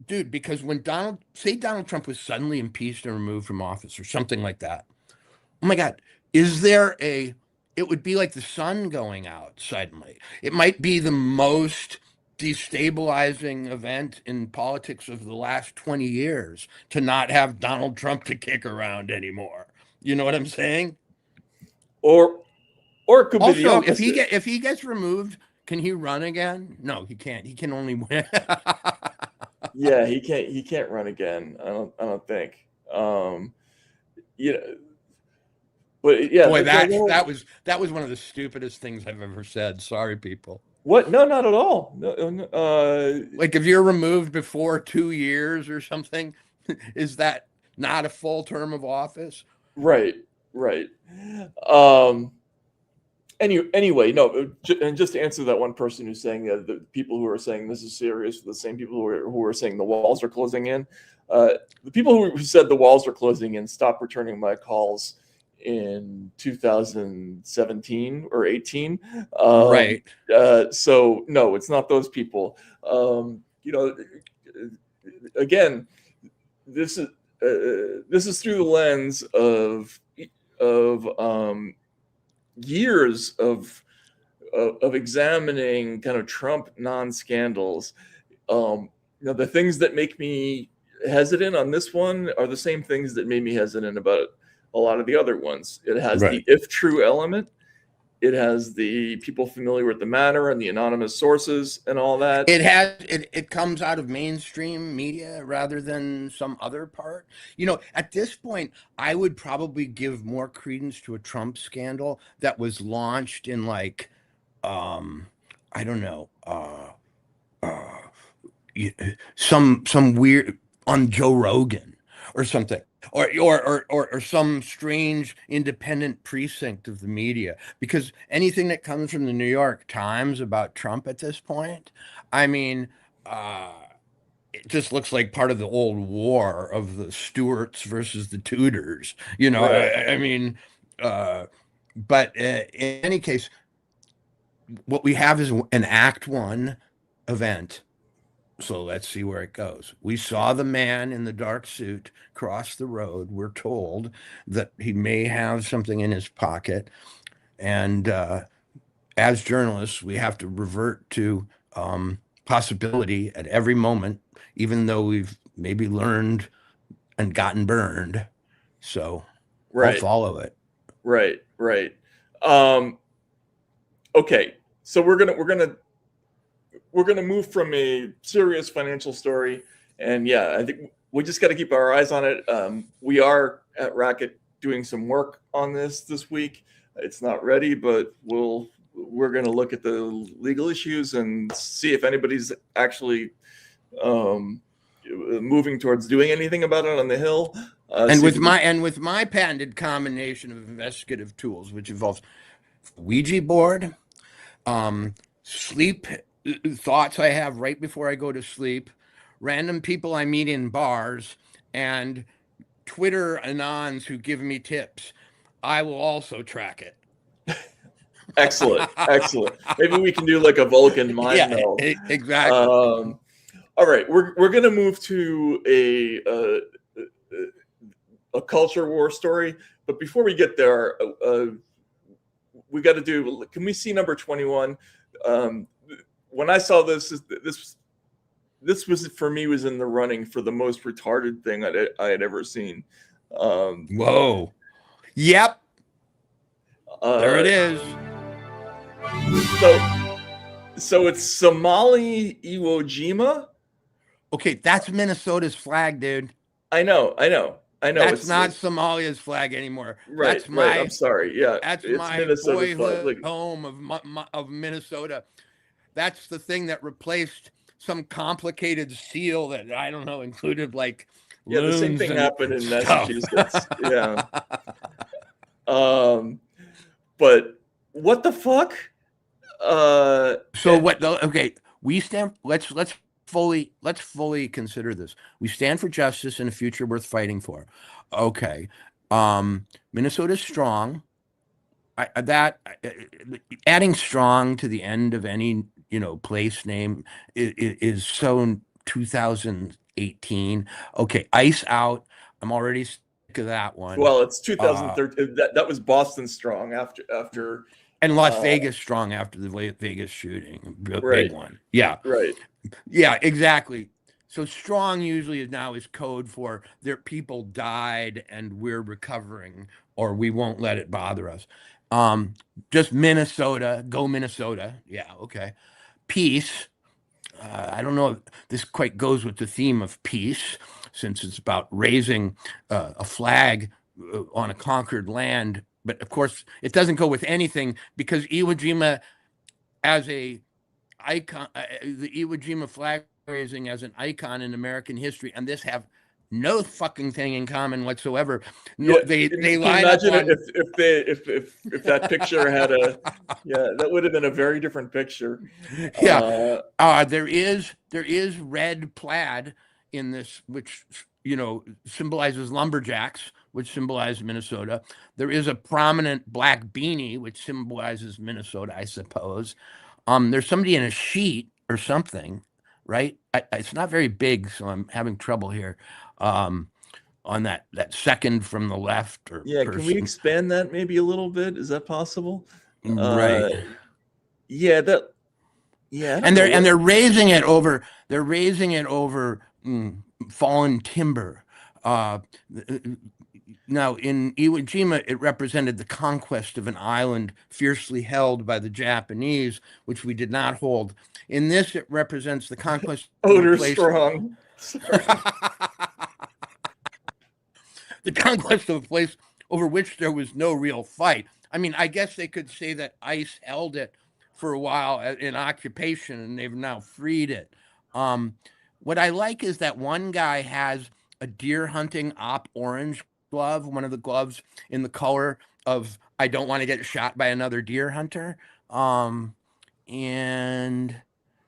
dude. Because when Donald Trump was suddenly impeached and removed from office or something like that, oh my God, it would be like the sun going out suddenly. It might be the most destabilizing event in politics of the last 20 years to not have Donald Trump to kick around anymore. You know what I'm saying? Or it could be the Also, opposite. if he gets removed, can he run again? No, he can't. He can only win. Yeah, he can't run again. I don't think. But yeah, Boy, that was one of the stupidest things I've ever said. Sorry, people. What? No, not at all. No, like, if you're removed before 2 years or something, is that not a full term of office? Right. Anyway, no. And just to answer that one person who's saying that the people who are saying this is serious, the same people who are saying the walls are closing in, the people who said the walls are closing in stopped returning my calls in 2017 or 18. Right. So no, it's not those people. Again, this is through the lens of years of examining kind of Trump non-scandals. The things that make me hesitant on this one are the same things that made me hesitant about a lot of the other ones. It has the if true element. It has the people familiar with the matter and the anonymous sources and all that. It comes out of mainstream media rather than some other part. At this point, I would probably give more credence to a Trump scandal that was launched in, like, I don't know, some weird on Joe Rogan or something. or some strange independent precinct of the media, because anything that comes from the New York Times about Trump at this point, I mean, it just looks like part of the old war of the Stuarts versus the Tudors, Right. I mean, but in any case, what we have is an Act One event. So let's see where it goes. We saw the man in the dark suit cross the road. We're told that he may have something in his pocket. And as journalists, we have to revert to possibility at every moment, even though we've maybe learned and gotten burned. So I'll Right. follow it. Right. Okay. So we're gonna move from a serious financial story, and yeah, I think we just got to keep our eyes on it. We are at Racket doing some work on this week. It's not ready, but we're going to look at the legal issues and see if anybody's actually moving towards doing anything about it on the Hill. And with my patented combination of investigative tools, which involves Ouija board, sleep thoughts I have right before I go to sleep, random people I meet in bars, and Twitter anons who give me tips, I will also track it. Excellent. Maybe we can do like a Vulcan mind meld. Exactly. All right, we're gonna move to a culture war story, but before we get there, we got to do. Can we see number 21? When I saw this was for me was in the running for the most retarded thing I had ever seen. Whoa! Yep. There it is. So it's Somali Iwo Okay, that's Minnesota's flag, dude. I know. That's not Somalia's flag anymore. Right. That's my. I'm sorry. Yeah. That's it's my Minnesota's boyhood home of Minnesota. That's the thing that replaced some complicated seal that I don't know included like. Yeah, the same thing happened in Massachusetts. Yeah. But what the fuck? So what? Okay, we stand. Let's fully consider this. We stand for justice and a future worth fighting for. Okay, Minnesota's strong. Adding strong to the end of any place name is so 2018. Okay, ice out. I'm already sick of that one. Well, it's 2013. That was Boston strong after. And Las Vegas strong after the Vegas shooting, big one. Yeah. Right. Yeah, exactly. So strong usually is code for their people died and we're recovering, or we won't let it bother us. Just Minnesota, go Minnesota. Yeah, okay. Peace. I don't know if this quite goes with the theme of peace, since it's about raising a flag on a conquered land. But of course, it doesn't go with anything because Iwo Jima as a icon, the Iwo Jima flag raising as an icon in American history, and this have no fucking thing in common whatsoever. No, Yeah, they can you line imagine up on, if that picture had that would have been a very different picture. Yeah. There is red plaid in this, which symbolizes lumberjacks, which symbolize Minnesota. There is a prominent black beanie, which symbolizes Minnesota, I suppose. There's somebody in a sheet or something, right? It's not very big, so I'm having trouble here. On that second from the left, or Yeah, person. Can we expand that maybe a little bit? Is that possible? Right. Yeah, and they're raising it over. They're raising it over fallen timber. Now, in Iwo Jima, it represented the conquest of an island fiercely held by the Japanese, which we did not hold. In this, it represents the conquest of Odor a place. strong. The conquest of a place over which there was no real fight. I mean, I guess they could say that ICE held it for a while in occupation, and they've now freed it. What I like is that one guy has a deer hunting op orange glove, one of the gloves in the color of I don't want to get shot by another deer hunter. And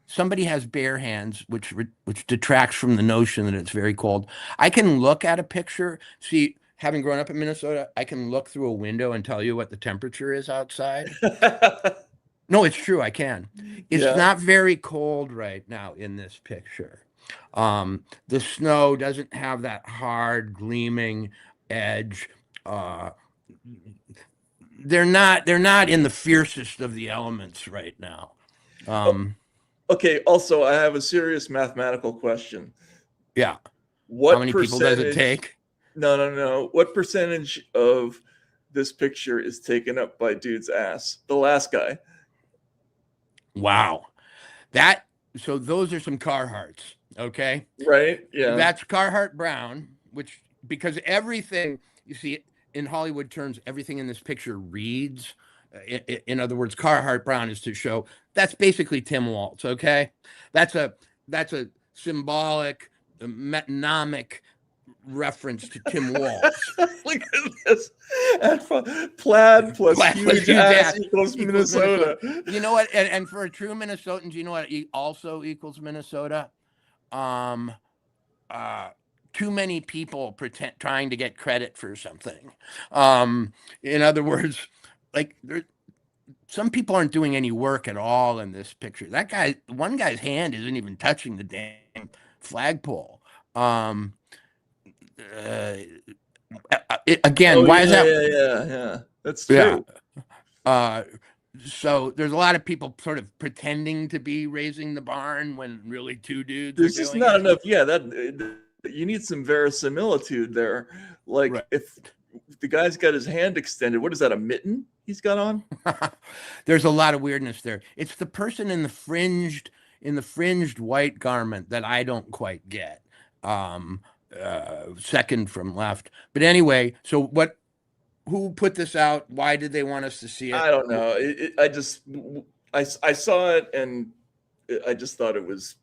somebody has bare hands, which detracts from the notion that it's very cold. I can look at a picture. See, having grown up in Minnesota, I can look through a window and tell you what the temperature is outside. No, it's true. I can. It's Yeah. not very cold right now in this picture. The snow doesn't have that hard gleaming edge. They're not in the fiercest of the elements right now. Okay. Also, I have a serious mathematical question. Yeah. What How many people does it take? No. What percentage of this picture is taken up by dude's ass? The last guy. Wow. So those are some Carhartts, okay? Right? Yeah. That's Carhartt Brown, which, because everything, you see, in Hollywood terms, everything in this picture reads. In other words, Carhartt Brown is to show that's basically Tim Waltz, okay? That's a symbolic, metonymic reference to Tim Waltz. Look at this. Plaid plus huge ass equals equals Minnesota. You know what? And for a true Minnesotan, do you know what also equals Minnesota? Too many people trying to get credit for something. In other words, like some people aren't doing any work at all in this picture. One guy's hand isn't even touching the damn flagpole. Again, why is that? Yeah. That's true. Yeah. So there's a lot of people sort of pretending to be raising the barn when really two dudes. There's just not enough. Yeah, that you need some verisimilitude there. Like Right. if the guy's got his hand extended, what is that? A mitten he's got on? There's a lot of weirdness there. It's the person in the fringed white garment that I don't quite get. Second from left. But anyway, so who put this out? Why did they want us to see it? I don't know. I saw it and I just thought it was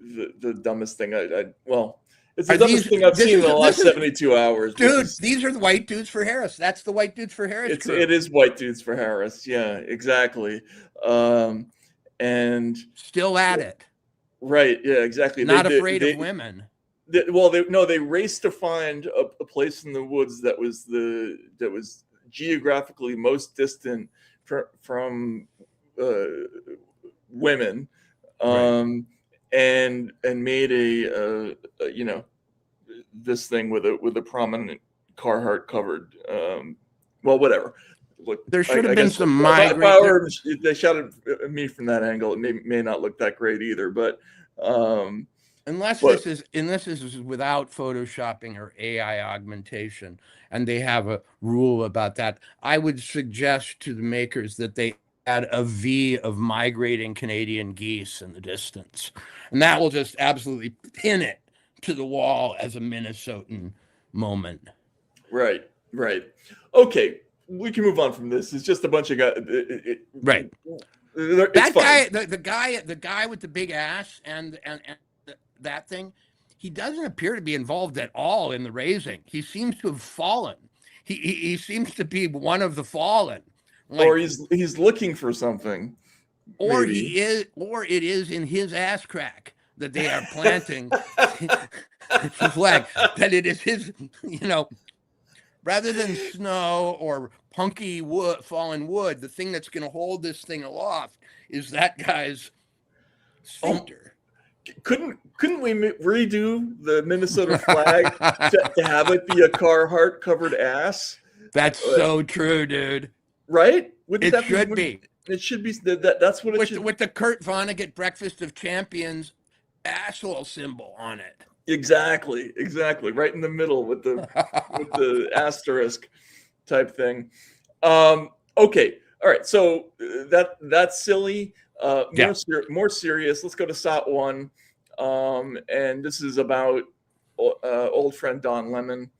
the dumbest thing. It's the dumbest thing I've seen in the last 72 hours. Dude, these are the white dudes for Harris. That's the white dudes for Harris. It is white dudes for Harris. Yeah, exactly. And still at it. Right. Yeah, exactly. Not afraid of women. They raced to find a place in the woods that was geographically most distant from women, and made this thing with a prominent Carhartt covered. Whatever. Look, there should have been some migrant. They shot at me from that angle. It may not look that great either, but. Unless this is without photoshopping or AI augmentation, and they have a rule about that, I would suggest to the makers that they add a V of migrating Canadian geese in the distance, and that will just absolutely pin it to the wall as a Minnesotan moment. Right. Okay, we can move on from this. It's just a bunch of guys. Right. The guy with the big ass and that thing, he doesn't appear to be involved at all in the raising. He seems to have fallen. He seems to be one of the fallen. Or he's looking for something. Or it is in his ass crack that they are planting the flag. That it is his, rather than snow or punky wood, fallen wood, the thing that's going to hold this thing aloft is that guy's sphincter. Couldn't we redo the Minnesota flag to have it be a Carhartt covered ass? That's so true, dude. Right? It should be. It should be. That's what it should. With the Kurt Vonnegut Breakfast of Champions asshole symbol on it. Exactly. Right in the middle with the asterisk type thing. Okay. All right. So that's silly. More serious. Let's go to SOT1. And this is about old friend Don Lemon,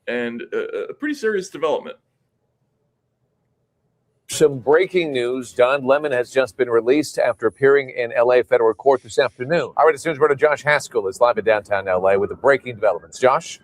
and a pretty serious development. Some breaking news. Don Lemon has just been released after appearing in L.A. federal court this afternoon. Our Eyewitness News reporter Josh Haskell is live in downtown L.A. with the breaking developments. Josh?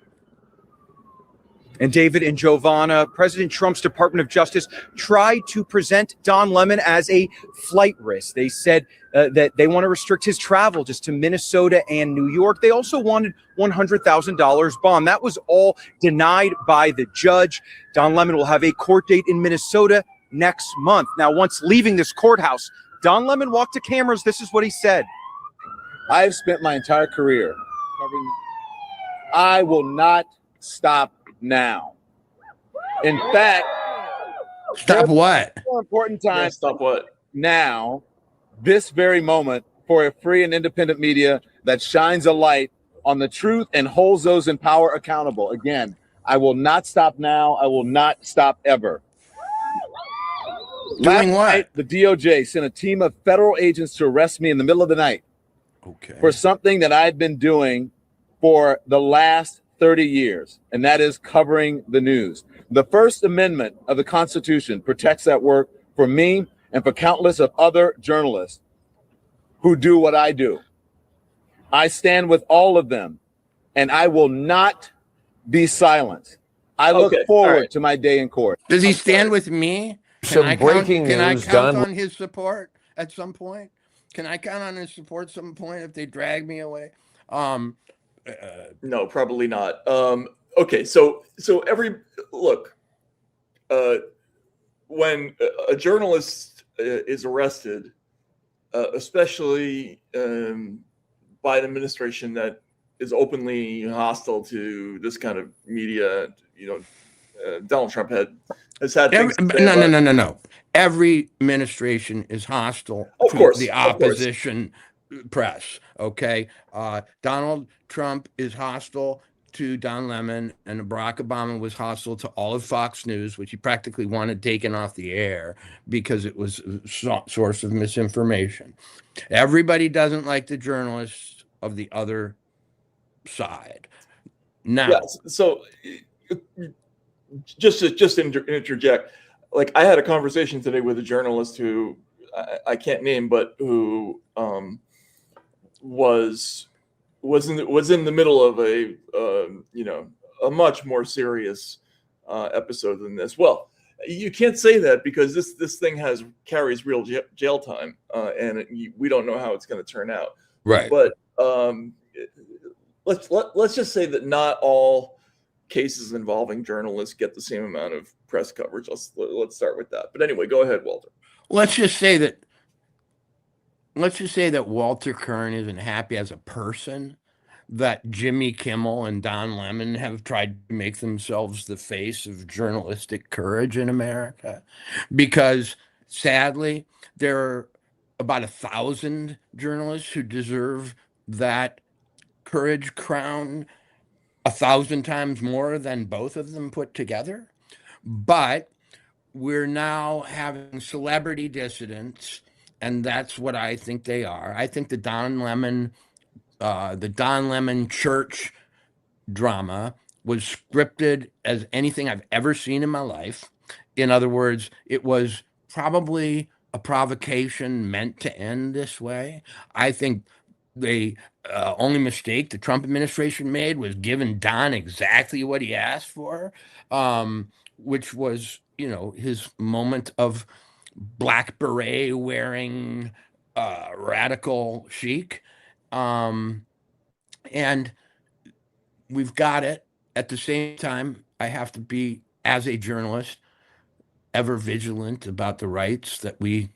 And David and Giovanna, President Trump's Department of Justice tried to present Don Lemon as a flight risk. They said that they want to restrict his travel just to Minnesota and New York. They also wanted $100,000 bond. That was all denied by the judge. Don Lemon will have a court date in Minnesota next month. Now, once leaving this courthouse, Don Lemon walked to cameras. This is what he said. I've spent my entire career covering. I will not stop now. In fact, Stop what? more important time Yeah, stop what? now, this very moment, for a free and independent media that shines a light on the truth and holds those in power accountable. Again, I will not stop now. I will not stop ever. Doing what? Night, the DOJ sent a team of federal agents to arrest me in the middle of the night Okay. for something that I'd been doing for the last 30 years, and that is covering the news. The First Amendment of the Constitution protects that work for me and for countless of other journalists who do what I do. I stand with all of them, and I will not be silent. I look Okay, forward all right. to my day in court. Does he stand with me? Some I count- breaking Can I news, count Don. on his support at some point? Can I count on his support at some point if they drag me away? No, probably not. Okay, so look, when a journalist is arrested, especially by an administration that is openly hostile to this kind of media, Donald Trump has had things to say about- No. Every administration is hostile Of to course, the of course. opposition press. Okay, Donald Trump is hostile to Don Lemon, and Barack Obama was hostile to all of Fox News, which he practically wanted taken off the air because it was a source of misinformation. Everybody doesn't like the journalists of the other side. Now, Yeah, so just to interject, like I had a conversation today with a journalist who I can't name, but who was in the middle of a much more serious episode than this. Well, you can't say that because this thing carries real jail time, and we don't know how it's going to turn out. right. But let's just say that not all cases involving journalists get the same amount of press coverage. Let's start with that. But anyway, go ahead, Walter. Let's just say that Walter Kern isn't happy as a person, that Jimmy Kimmel and Don Lemon have tried to make themselves the face of journalistic courage in America, because sadly, there are about 1,000 journalists who deserve that courage crown 1,000 times more than both of them put together. But we're now having celebrity dissidents, and that's what I think they are. I think the Don Lemon church drama was scripted as anything I've ever seen in my life. In other words, it was probably a provocation meant to end this way. I think the only mistake the Trump administration made was giving Don exactly what he asked for, which was, his moment of black beret wearing radical chic. And we've got it. At the same time, I have to be, as a journalist, ever vigilant about the rights that we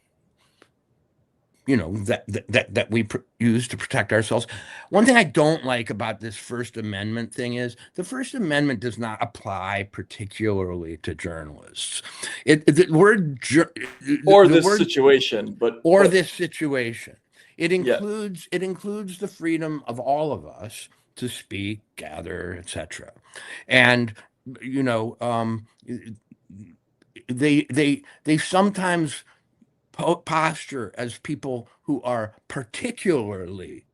that we use to protect ourselves. One thing I don't like about this First Amendment thing is the First Amendment does not apply particularly to journalists. The word Situation, but this situation. It includes the freedom of all of us to speak, gather, etc. And they sometimes posture as people who are particularly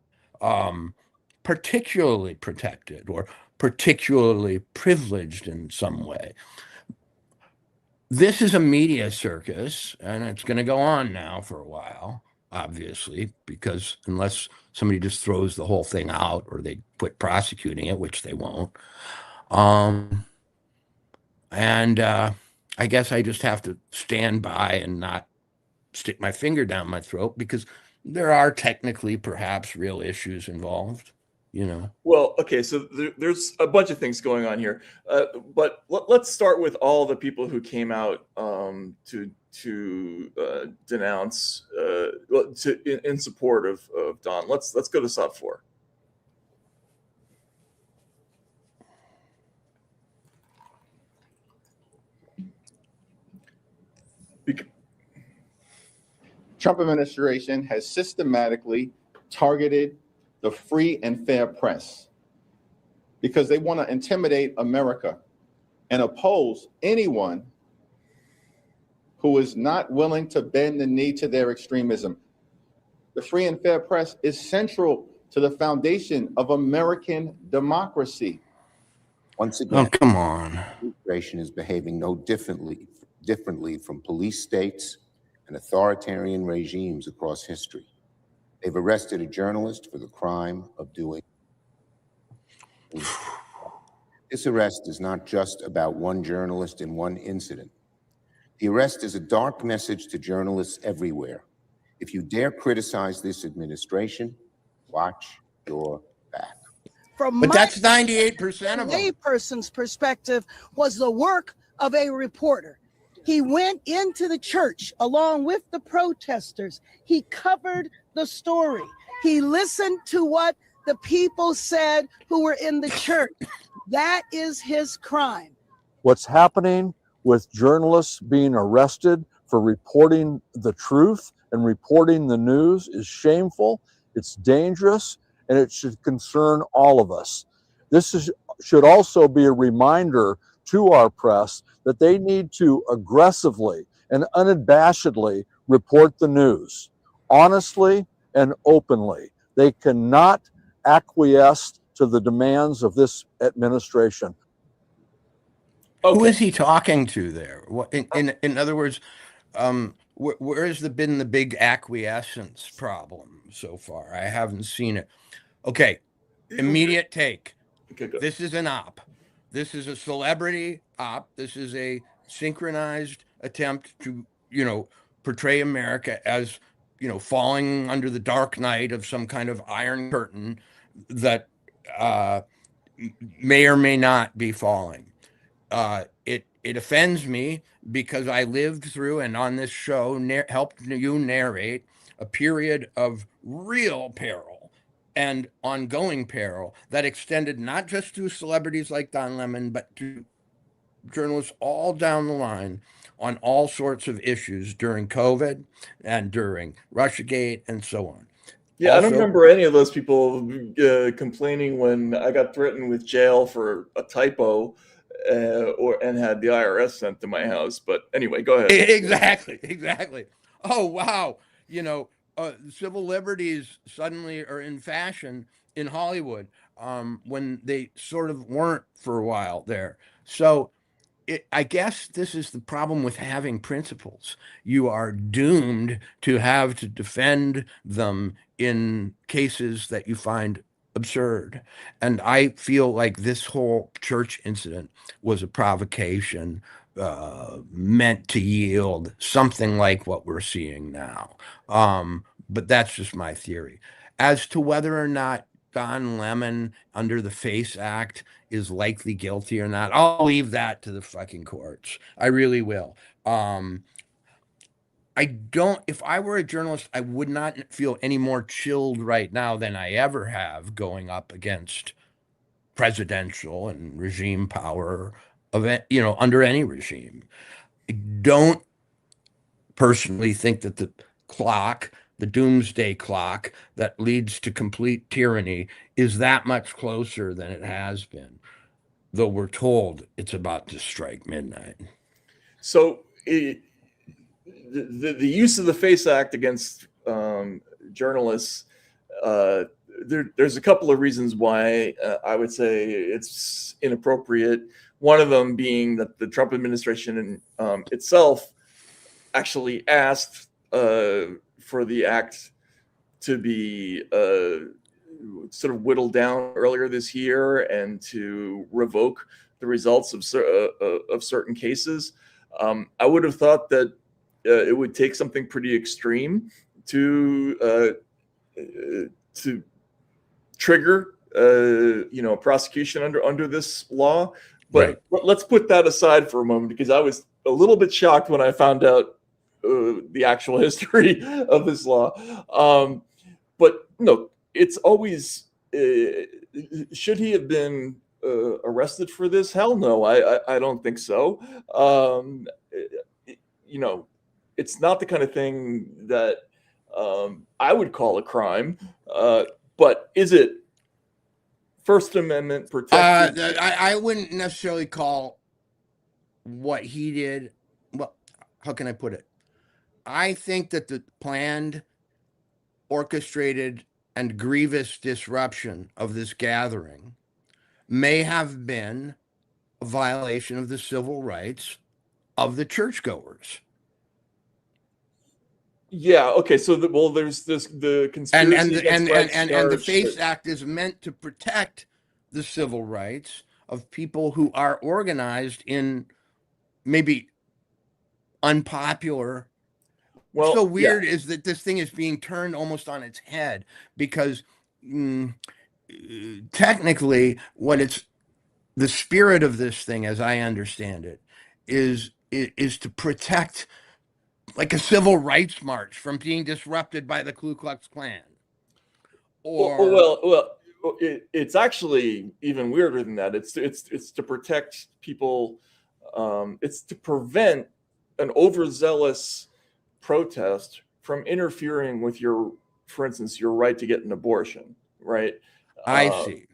protected or particularly privileged in some way. this is a media circus, and it's going to go on now for a while, obviously, because unless somebody just throws the whole thing out or they quit prosecuting it, which they won't. And I guess I just have to stand by and not stick my finger down my throat, because there are technically perhaps real issues involved, you know. Well, okay, so there's a bunch of things going on here, but let's start with all the people who came out to denounce in support of Don. Let's go to Sub 4. Trump administration has systematically targeted the free and fair press because they want to intimidate America and oppose anyone who is not willing to bend the knee to their extremism. The free and fair press is central to the foundation of American democracy. Once again, Oh, come on. the administration is behaving no differently from police states and authoritarian regimes across history. They've arrested a journalist for the crime of doing. This arrest is not just about one journalist in one incident. The arrest is a dark message to journalists everywhere. If you dare criticize this administration, watch your back. From But my that's 98% of them. layperson's perspective, was the work of a reporter. He went into the church along with the protesters. He covered the story. He listened to what the people said who were in the church. That is his crime. What's happening with journalists being arrested for reporting the truth and reporting the news is shameful, it's dangerous, and it should concern all of us. Should also be a reminder to our press that they need to aggressively and unabashedly report the news, honestly and openly. They cannot acquiesce to the demands of this administration. Who Okay. is he talking to there? What, in other words, where has been the big acquiescence problem so far? I haven't seen it. Okay, immediate take. Okay, good. This is an op. This is a celebrity op. This is a synchronized attempt to, portray America as, falling under the dark night of some kind of iron curtain that may or may not be falling. It offends me because I lived through and on this show helped you narrate a period of real peril and ongoing peril that extended not just to celebrities like Don Lemon, but to journalists all down the line on all sorts of issues during COVID and during Russiagate and so on. Yeah, I don't Also- remember any of those people complaining when I got threatened with jail for a typo and had the IRS sent to my house. But anyway, go ahead. Exactly. Oh, wow. Civil liberties suddenly are in fashion in Hollywood when they sort of weren't for a while there. So I guess this is the problem with having principles. You are doomed to have to defend them in cases that you find absurd. And I feel like this whole church incident was a provocation meant to yield something like what we're seeing now. But that's just my theory. As to whether or not Don Lemon under the FACE Act is likely guilty or not, I'll leave that to the fucking courts. I really will. If I were a journalist, I would not feel any more chilled right now than I ever have going up against presidential and regime power under any regime. I don't personally think that the doomsday clock that leads to complete tyranny is that much closer than it has been, though we're told it's about to strike midnight. So the use of the FACE Act against journalists, there's a couple of reasons why I would say it's inappropriate. One of them being that the Trump administration itself actually asked for the act to be sort of whittled down earlier this year and to revoke the results of certain cases. I would have thought that it would take something pretty extreme to trigger a prosecution under this law. But let's put that aside for a moment, because I was a little bit shocked when I found out the actual history of this law. But no, it's always, should he have been arrested for this? Hell no, I don't think so. It's not the kind of thing that I would call a crime. But is it First Amendment protected? I wouldn't necessarily call what he did. Well, how can I put it? I think that the planned, orchestrated, and grievous disruption of this gathering may have been a violation of the civil rights of the churchgoers. Yeah. Okay. So there's the conspiracy and the charge FACE Act is meant to protect the civil rights of people who are organized in maybe unpopular. What's so weird is that this thing is being turned almost on its head, because technically the spirit of this thing, as I understand it, is to protect, like a civil rights march, from being disrupted by the Ku Klux Klan. It's actually even weirder than that. It's to protect people. It's to prevent an overzealous protest from interfering with for instance, your right to get an abortion. Right. I see.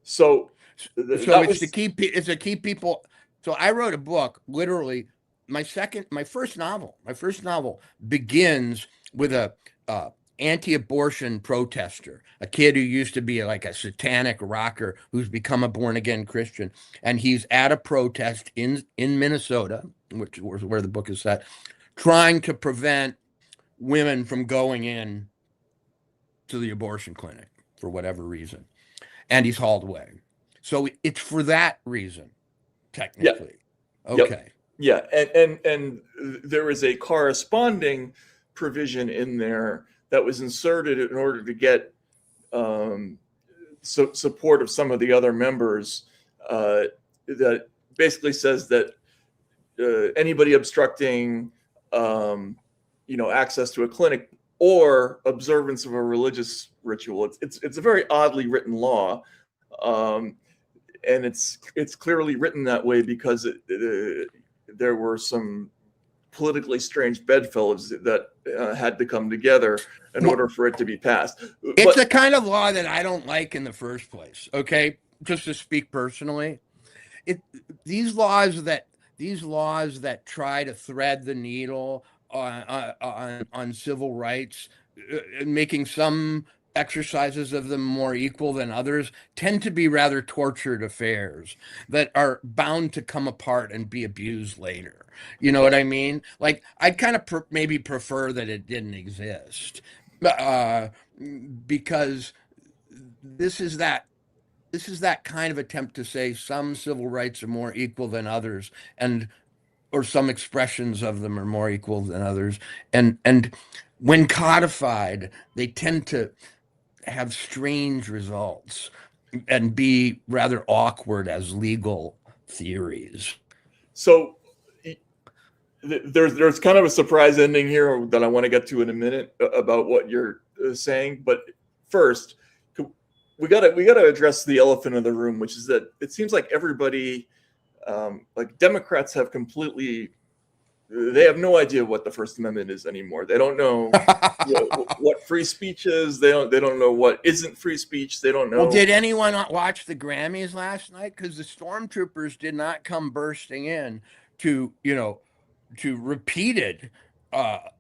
So it's to keep people. So I wrote a book, literally. My first novel begins with a anti-abortion protester, a kid who used to be like a satanic rocker who's become a born-again Christian, and he's at a protest in Minnesota, which was where the book is set, trying to prevent women from going in to the abortion clinic for whatever reason, and he's hauled away. So it's for that reason, technically. Yeah. Okay. Yep. Yeah, and there is a corresponding provision in there that was inserted in order to get support of some of the other members, that basically says that anybody obstructing, access to a clinic or observance of a religious ritual, it's a very oddly written law, and it's clearly written that way because there were some politically strange bedfellows that had to come together in order for it to be passed. It's the kind of law that I don't like in the first place. Okay, just to speak personally, these laws that try to thread the needle on civil rights, making some exercises of them more equal than others, tend to be rather tortured affairs that are bound to come apart and be abused later. You know what I mean? Like, I'd kind of maybe prefer that it didn't exist, because this is that kind of attempt to say some civil rights are more equal than others, or some expressions of them are more equal than others, and when codified, they tend to have strange results and be rather awkward as legal theories. So there's kind of a surprise ending here that I want to get to in a minute about what you're saying. But first, we got to address the elephant in the room, which is that it seems like everybody, like Democrats, have completely. They have no idea what the First Amendment is anymore. They don't know, what free speech is. They don't know what isn't free speech. They don't know. Well, did anyone watch the Grammys last night? Because the stormtroopers did not come bursting in to repeated and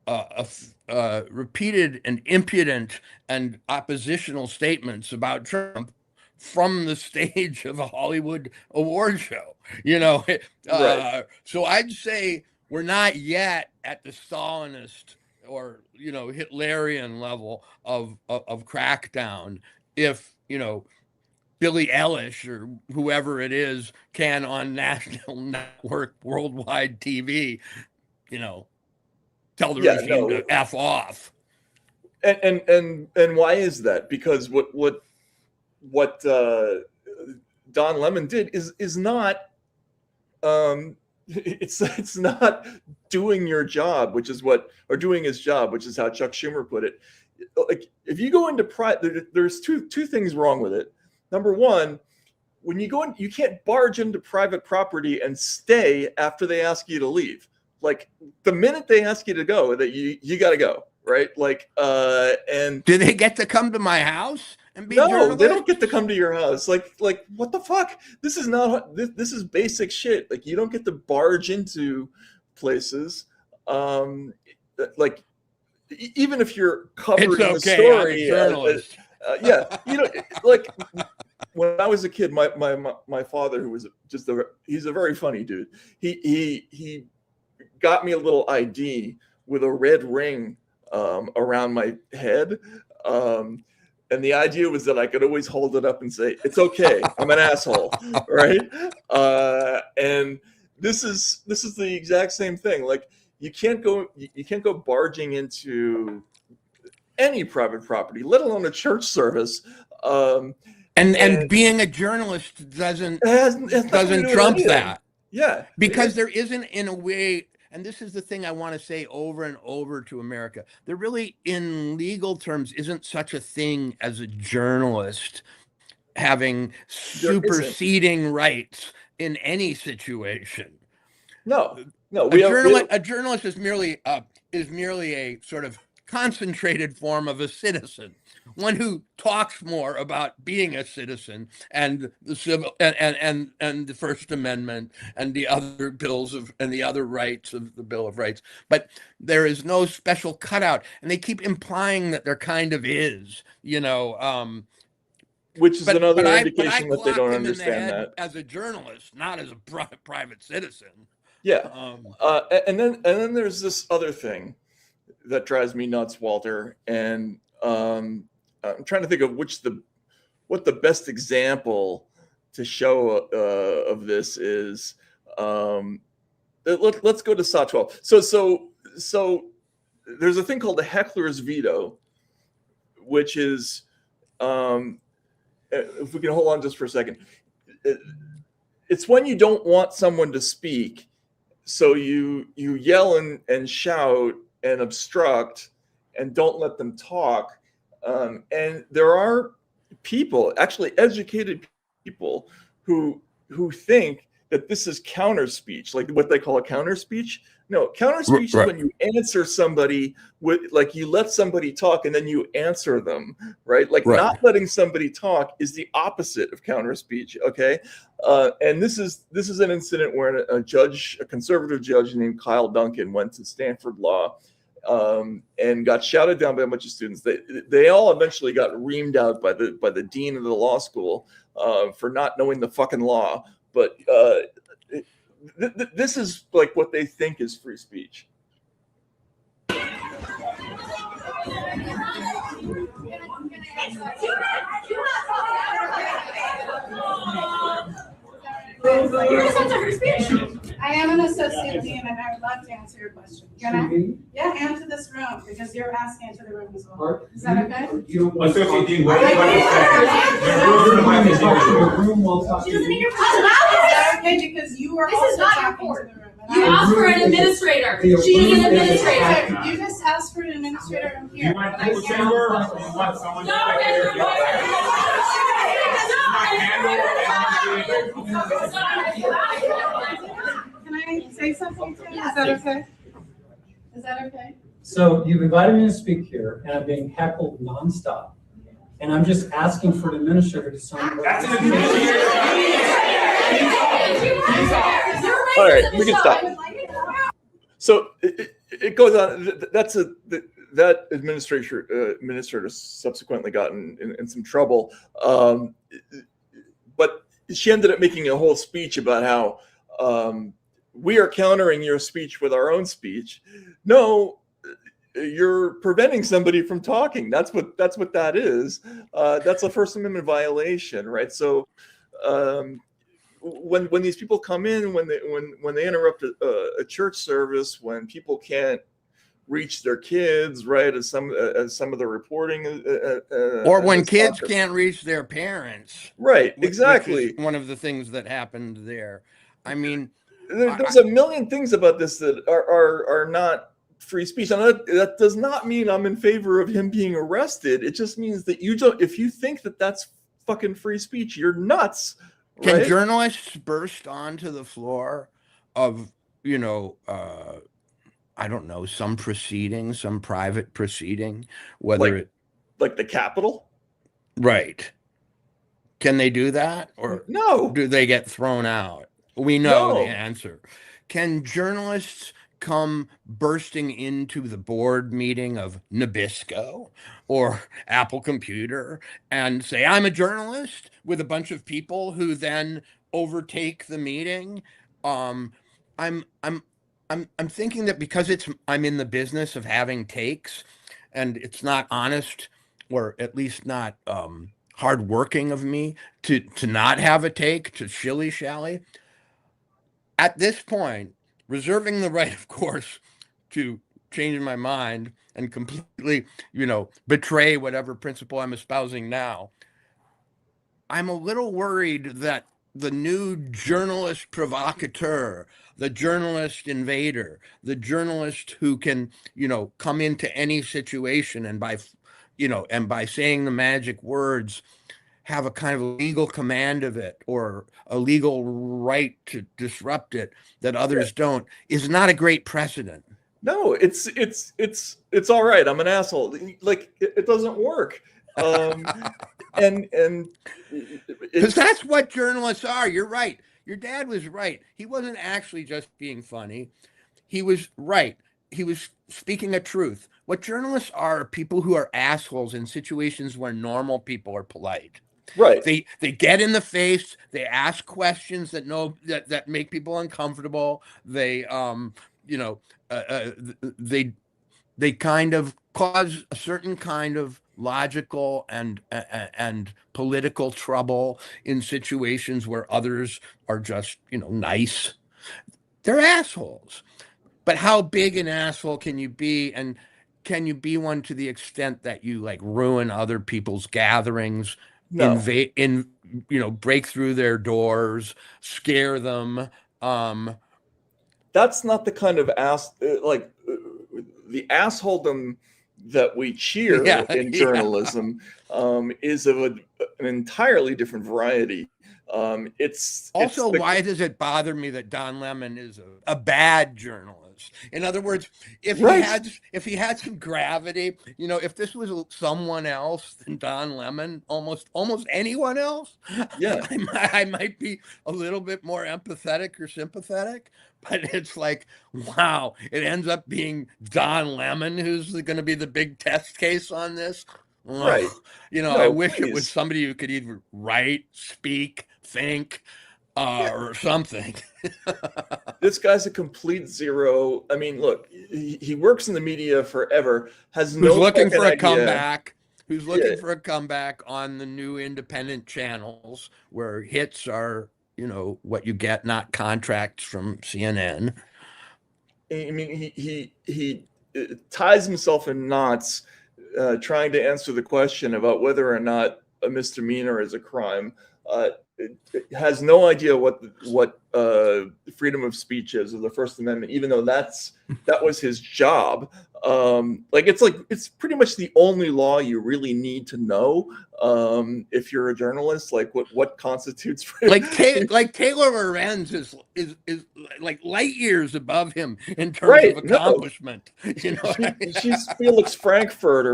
impudent and oppositional statements about Trump from the stage of a Hollywood award show, you know. Right. So I'd say we're not yet at the Stalinist or, you know, Hitlerian level of crackdown. If, you know, Billie Eilish or whoever it is can on national network worldwide TV, you know, tell the regime to F off. And why is that? Because what Don Lemon did is not it's not doing your job, which is or doing his job, which is how Chuck Schumer put it. Like, if you go into there's two things wrong with it. Number one, when you go in, you can't barge into private property and stay after they ask you to leave. Like, the minute they ask you to go, that you got to go, right? Like, and do they get to come to my house and be? No, they don't get to come to your house. Like what the fuck? This is not. This is basic shit. Like, you don't get to barge into places. Like, even if you're covered in the story, I'm a journalist. Yeah, you know, like when I was a kid, my father, who was he's a very funny dude. He got me a little ID with a red ring around my head, and the idea was that I could always hold it up and say, "It's okay, I'm an asshole," right? And this is the exact same thing. Like, you can't go barging into any private property, let alone a church service. And being a journalist doesn't trump that. Yeah, because there isn't, in a way, and this is the thing I want to say over and over to America, there really, in legal terms, isn't such a thing as a journalist having superseding rights in any situation. No. A journalist is merely a sort of concentrated form of a citizen, one who talks more about being a citizen and the civil and the First Amendment and the other and the other rights of the Bill of Rights. But there is no special cutout, and they keep implying that there kind of is, you know. Which is another indication that they don't understand that. As a journalist, not as a private citizen. Yeah, and then there's this other thing that drives me nuts, Walter, and I'm trying to think of what the best example to show of this is. Let's go to SAW 12. So there's a thing called the heckler's veto, which is, if we can hold on just for a second, it's when you don't want someone to speak, so you yell and shout and obstruct and don't let them talk. And there are people, actually educated people, who think that this is counter speech, like what they call a counter speech. No, counter speech is when you answer somebody with, like, you let somebody talk and then you answer them, right? Like, not letting somebody talk is the opposite of counter speech. Okay. And this is an incident where a conservative judge named Kyle Duncan went to Stanford Law, and got shouted down by a bunch of students. They all eventually got reamed out by the dean of the law school for not knowing the fucking law. But this is like what they think is free speech. I am an associate dean, and I would love to answer your question. Can I? Yeah, and to this room, because you're asking into the room as well. Is that okay? Associate dean, what She doesn't need your permission. Is that okay? Because you are also talking to the room. You asked for an administrator. She is an administrator. You just asked for an administrator in here. You want to chamber or you want someone Can I say something to you? Is that okay? Is that okay? So you've invited me to speak here, and I'm being heckled nonstop. And I'm just asking for an administrator to sign. That's an administrator. All right, we can stop. So it goes on. That's that administrator subsequently got in some trouble. But she ended up making a whole speech about how we are countering your speech with our own speech. No, you're preventing somebody from talking. That's what that is. That's a First Amendment violation, right? So when these people come in, when they interrupt a church service, when people can't reach their kids, right, as some of the reporting, or when kids can't reach their parents, right? Which Exactly. is one of the things that happened there. I mean, there's a million things about this that are not free speech, and that does not mean I'm in favor of him being arrested. It just means that if you think that that's fucking free speech, you're nuts. Can right? journalists burst onto the floor of, I don't know, some proceeding, some private proceeding, whether like the Capitol? Right. Can they do that? Or no? Do they get thrown out? We know No. the answer. Can journalists come bursting into the board meeting of Nabisco or Apple Computer and say, I'm a journalist, with a bunch of people who then overtake the meeting? I'm thinking that because I'm in the business of having takes, and it's not honest, or at least not hardworking of me to not have a take, to shilly-shally. At this point, reserving the right, of course, to change my mind and completely, betray whatever principle I'm espousing now, I'm a little worried that the new journalist provocateur, the journalist invader, the journalist who can, come into any situation and by saying the magic words, have a kind of legal command of it or a legal right to disrupt it that others don't, is not a great precedent. No, it's all right. I'm an asshole. Like it doesn't work. And because that's what journalists are. You're right. Your dad was right. He wasn't actually just being funny. He was right. He was speaking a truth. What journalists are people who are assholes in situations where normal people are polite. Right. They get in the face. They ask questions that make people uncomfortable. They they kind of cause a certain kind of logical and political trouble in situations where others are just nice. They're assholes. But how big an asshole can you be, and can you be one to the extent that you ruin other people's gatherings? No. Break through their doors, scare them. That's not the kind of the assholedom that we cheer in journalism is of an entirely different variety. Why does it bother me that Don Lemon is a bad journalist? In other words, if he had some gravity, if this was someone else than Don Lemon, almost anyone else, I might be a little bit more empathetic or sympathetic. But it's like, wow, it ends up being Don Lemon who's going to be the big test case on this. Right. I wish it was somebody who could either write, speak, think, or something. This guy's a complete zero. I mean, look, he works in the media forever, who's looking for a comeback on the new independent channels where hits are, what you get, not contracts from CNN. I mean, he ties himself in knots trying to answer the question about whether or not a misdemeanor is a crime. It has no idea what freedom of speech is, or the First Amendment, even though that was his job. It's pretty much the only law you really need to know if you're a journalist. What constitutes freedom? Taylor Lorenz is like light years above him in terms of accomplishment. She's Felix Frankfurt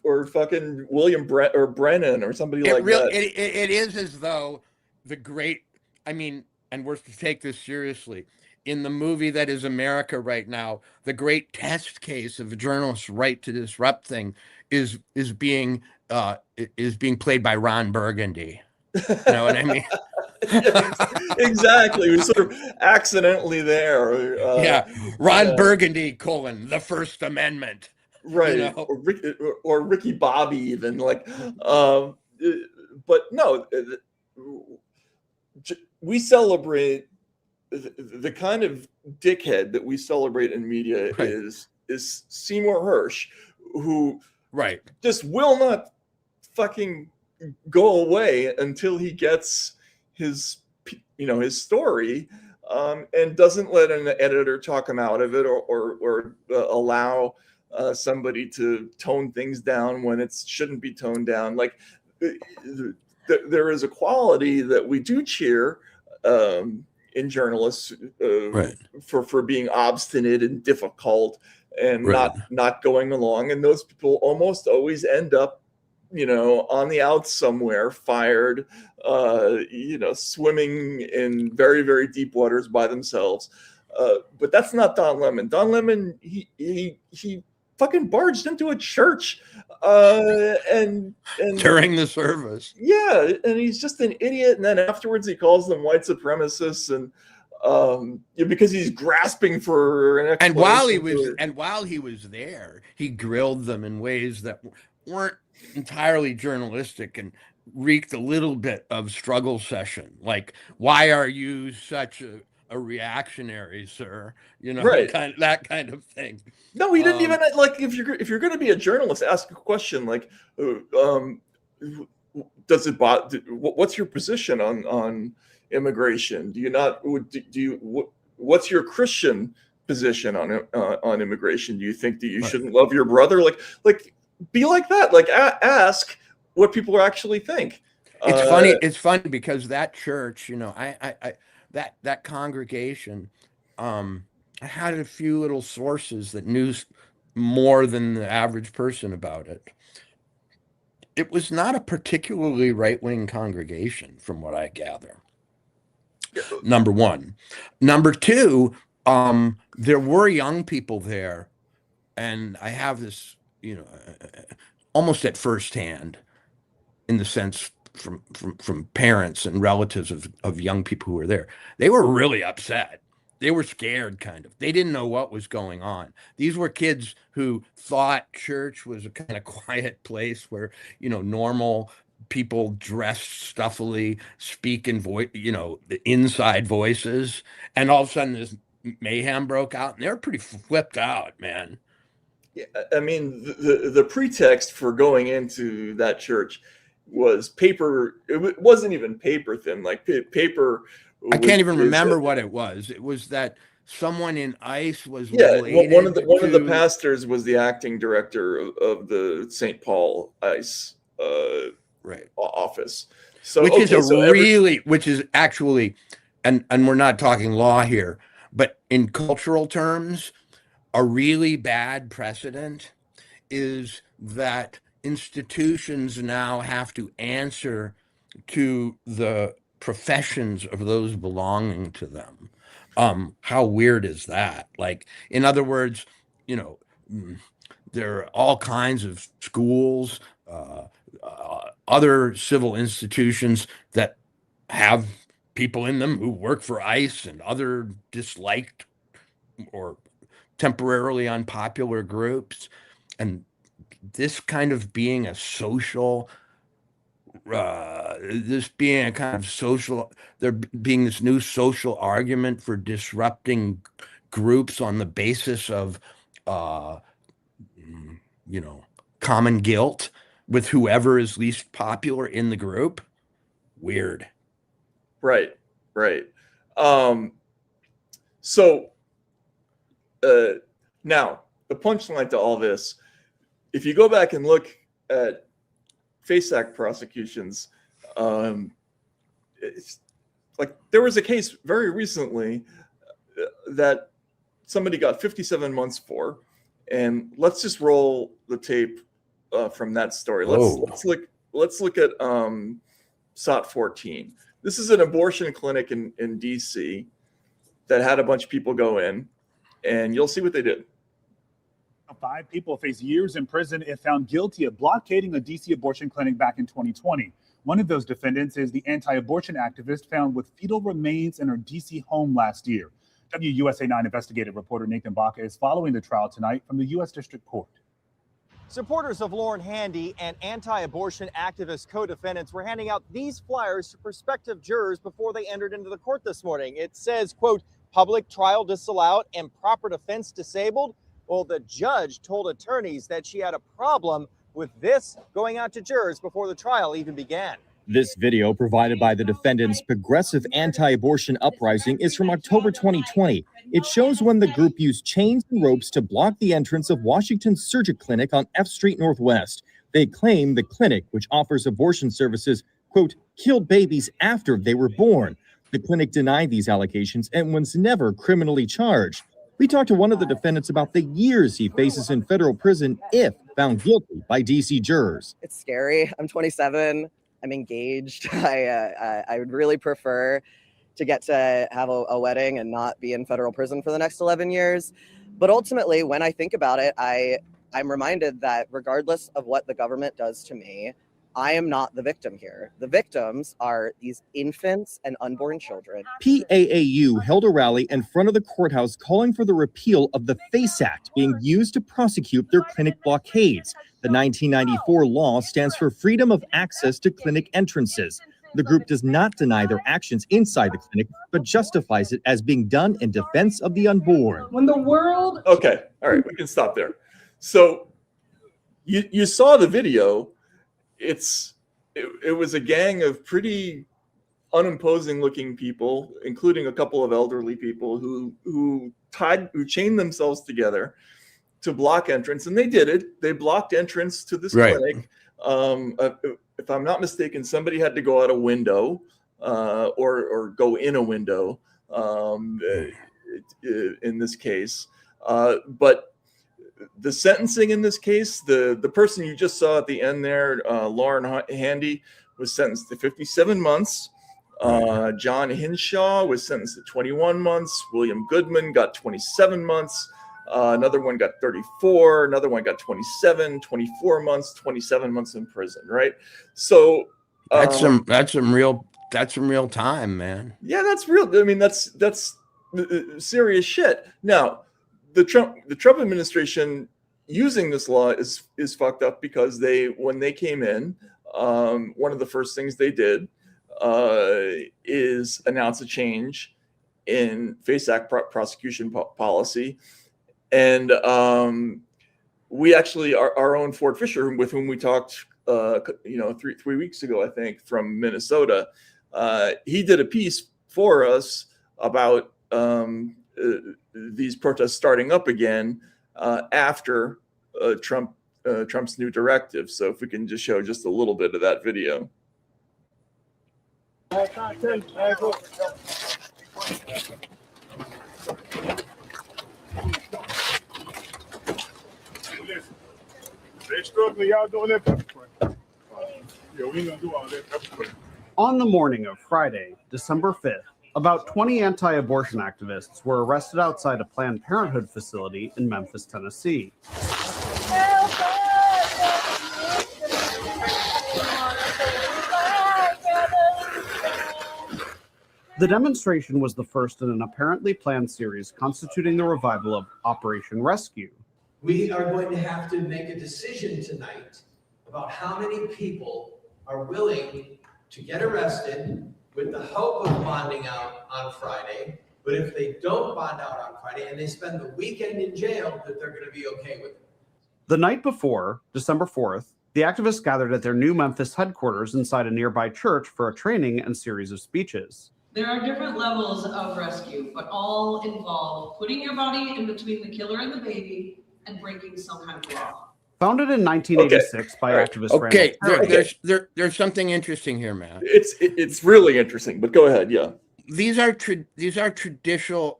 or fucking William Brennan or somebody like that. It is as though the great, and we're to take this seriously, in the movie that is America right now, the great test case of a journalist's right to disrupt thing is being played by Ron Burgundy. You know what I mean? Exactly. We're sort of accidentally there. Yeah, Ron Burgundy, the First Amendment. Right. You know? Or Ricky Bobby, even like, but no, we celebrate the kind of dickhead that we celebrate in media is Seymour Hersh, who just will not fucking go away until he gets his story, and doesn't let an editor talk him out of it or allow somebody to tone things down when it shouldn't be toned down. Like there is a quality that we do cheer in journalists for being obstinate and difficult and not going along, and those people almost always end up on the outs somewhere, fired, swimming in very, very deep waters by themselves. But that's not Don Lemon. Don Lemon, he fucking barged into a church and during the service. Yeah, and he's just an idiot. And then afterwards, he calls them white supremacists, and because he's grasping for an explanation. And while he was there, he grilled them in ways that weren't entirely journalistic and reeked a little bit of struggle session. Like, why are you such a reactionary, sir? That kind of thing. No, he didn't even like. If you're going to be a journalist, ask a question like, does it bother? What's your position on immigration? Do you not? Do you? What's your Christian position on immigration? Do you think that you shouldn't love your brother? Like be like that. Like ask what people actually think. It's funny. It's funny because that church, that congregation, I had a few little sources that knew more than the average person about it. It was not a particularly right-wing congregation, from what I gather. Number one. Number two, there were young people there, and I have this, almost at firsthand, in the sense from parents and relatives of young people who were there. They were really upset. They were scared, kind of. They didn't know what was going on. These were kids who thought church was a kind of quiet place where, normal people dressed stuffily, speak in voice, the inside voices. And all of a sudden this mayhem broke out, and they were pretty flipped out, man. Yeah, I mean, the pretext for going into that church was paper. It wasn't even paper thin, like paper. I can't even remember what it was. It was that someone in ICE was one of the pastors was the acting director of the St. Paul ICE office. So which is actually, and we're not talking law here, but in cultural terms, a really bad precedent is that institutions now have to answer to the professions of those belonging to them. How weird is that? Like, in other words, there are all kinds of schools, other civil institutions that have people in them who work for ICE and other disliked or temporarily unpopular groups. And this kind of being a social, there being this new social argument for disrupting groups on the basis of, common guilt with whoever is least popular in the group. Weird. Right. Now the punchline to all this, if you go back and look at FASAC prosecutions, it's like there was a case very recently that somebody got 57 months for, and let's just roll the tape from that story. Let's look at SOT 14. This is an abortion clinic in DC. that had a bunch of people go in, and you'll see what they did. 5 people face years in prison if found guilty of blockading a DC abortion clinic back in 2020. One of those defendants is the anti-abortion activist found with fetal remains in her DC home last year. WUSA 9 investigative reporter Nathan Baca is following the trial tonight from the U.S. District Court. Supporters of Lauren Handy and anti-abortion activist co-defendants were handing out these flyers to prospective jurors before they entered into the court this morning. It says, quote, public trial disallowed and proper defense disabled. Well, the judge told attorneys that she had a problem with this going out to jurors before the trial even began. This video provided by the defendant's Progressive Anti-Abortion Uprising is from October 2020. It shows when the group used chains and ropes to block the entrance of Washington's Surgic Clinic on F Street Northwest. They claim the clinic, which offers abortion services, quote, killed babies after they were born. The clinic denied these allegations and was never criminally charged. We talked to one of the defendants about the years he faces in federal prison if found guilty by DC jurors. It's scary. I'm 27. I'm engaged. I would really prefer to get to have a wedding and not be in federal prison for the next 11 years. But ultimately, when I think about it, I'm reminded that regardless of what the government does to me, I am not the victim here. The victims are these infants and unborn children. PAAU held a rally in front of the courthouse calling for the repeal of the FACE Act being used to prosecute their clinic blockades. The 1994 law stands for Freedom of Access to Clinic Entrances. The group does not deny their actions inside the clinic, but justifies it as being done in defense of the unborn. When the world... Okay, all right, we can stop there. So you saw the video. It was a gang of pretty unimposing looking people, including a couple of elderly people who chained themselves together to block entrance, and they did it. They blocked entrance to this clinic. If I'm not mistaken, somebody had to go out a window or go in a window in this case. But the sentencing in this case, the person you just saw at the end there, Lauren Handy, was sentenced to 57 months. John Hinshaw was sentenced to 21 months. William Goodman got 27 months. Another one got 34. Another one got 27, 24 months, 27 months in prison. Right. So that's some real time, man. Yeah, that's real. I mean, that's serious shit. Now, the Trump administration using this law is fucked up because when they came in, one of the first things they did is announce a change in FACE Act prosecution policy. And we actually, our own Ford Fisher, with whom we talked, 3 weeks ago, I think, from Minnesota, he did a piece for us about these protests starting up again after Trump's new directive. So if we can just show just a little bit of that video. They struggling, y'all doing that pepper spray. Yeah, we gonna do all that pepper spray. On the morning of Friday, December 5th, about 20 anti-abortion activists were arrested outside a Planned Parenthood facility in Memphis, Tennessee. The demonstration was the first in an apparently planned series constituting the revival of Operation Rescue. We are going to have to make a decision tonight about how many people are willing to get arrested with the hope of bonding out on Friday. But if they don't bond out on Friday and they spend the weekend in jail, that they're going to be okay with it. The night before, December 4th, the activists gathered at their new Memphis headquarters inside a nearby church for a training and series of speeches. There are different levels of rescue, but all involve putting your body in between the killer and the baby and breaking some kind of law. Founded in 1986 by activist Randall. There's something interesting here, Matt. It's really interesting, but go ahead. Yeah. These are traditional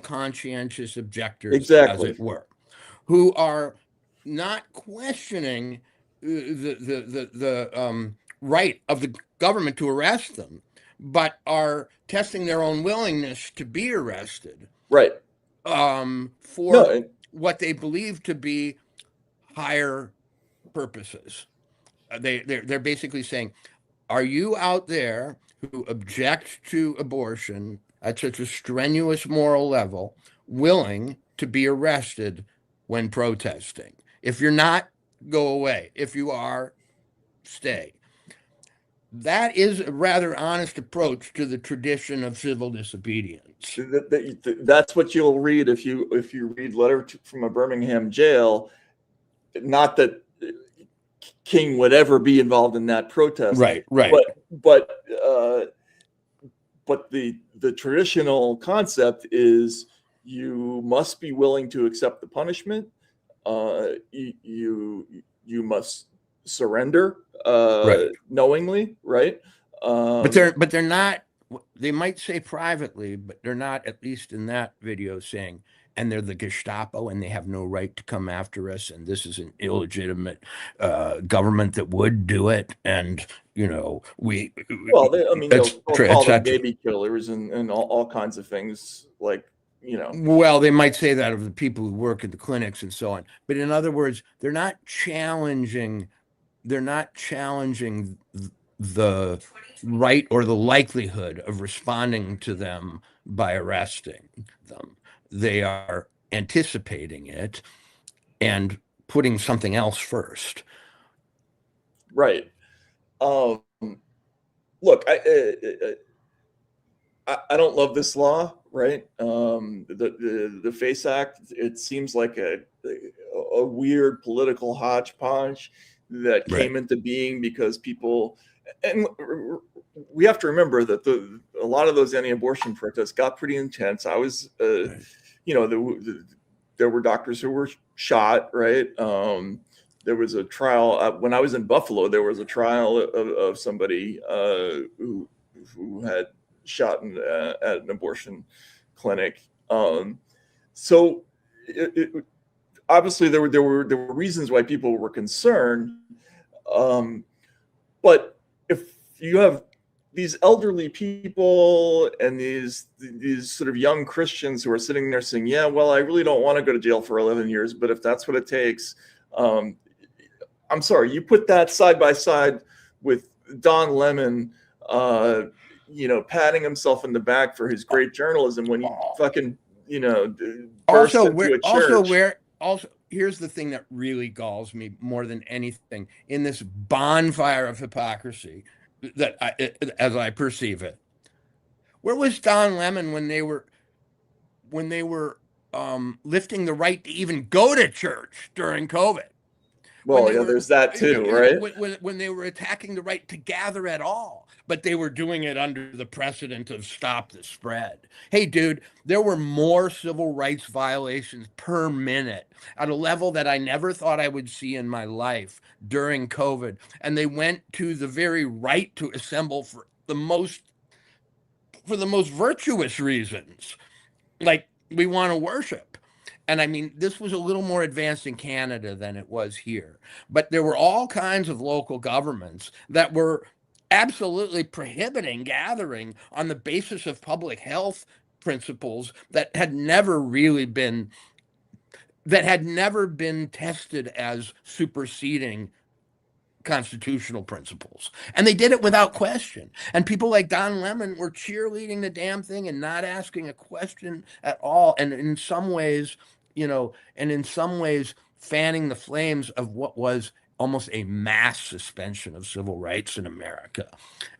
conscientious objectors, exactly, as it were, who are not questioning the right of the government to arrest them, but are testing their own willingness to be arrested, right? For No, what they believe to be higher purposes. They're basically saying, are you out there who object to abortion at such a strenuous moral level willing to be arrested when protesting? If you're not, go away. If you are, stay. That is a rather honest approach to the tradition of civil disobedience. That's what you'll read if you read Letter from a Birmingham Jail. Not that King would ever be involved in that protest, right? But the traditional concept is you must be willing to accept the punishment. You must surrender knowingly, right? But they're not. They might say privately, but they're not, at least in that video, saying, and they're the Gestapo and they have no right to come after us, and this is an illegitimate government that would do it, and they'll call them baby killers and all kinds of things, like. Well, they might say that of the people who work at the clinics and so on. But in other words, they're not challenging the right or the likelihood of responding to them by arresting them. They are anticipating it and putting something else first. Right. Look, I don't love this law, right? The FACE Act, it seems like a weird political hodgepodge that came into being because people, and we have to remember that a lot of those anti-abortion protests got pretty intense. I was, there were doctors who were shot, right? There was a trial when I was in Buffalo. There was a trial of somebody who had shot at an abortion clinic. So obviously there were reasons why people were concerned. But if you have these elderly people and these sort of young Christians who are sitting there saying, yeah, well, I really don't want to go to jail for 11 years, but if that's what it takes, I'm sorry, you put that side by side with Don Lemon, patting himself in the back for his great journalism when he fucking, burst into a church. Also, here's the thing that really galls me more than anything in this bonfire of hypocrisy that as I perceive it. Where was Don Lemon when they were lifting the right to even go to church during COVID? Well, there's that too, right? When they were attacking the right to gather at all, but they were doing it under the precedent of stop the spread. Hey, dude, there were more civil rights violations per minute at a level that I never thought I would see in my life during COVID. And they went to the very right to assemble for the most virtuous reasons, like we want to worship. And I mean, this was a little more advanced in Canada than it was here. But there were all kinds of local governments that were absolutely prohibiting gathering on the basis of public health principles that had never been tested as superseding constitutional principles. And they did it without question. And people like Don Lemon were cheerleading the damn thing and not asking a question at all. And in some ways, fanning the flames of what was almost a mass suspension of civil rights in America.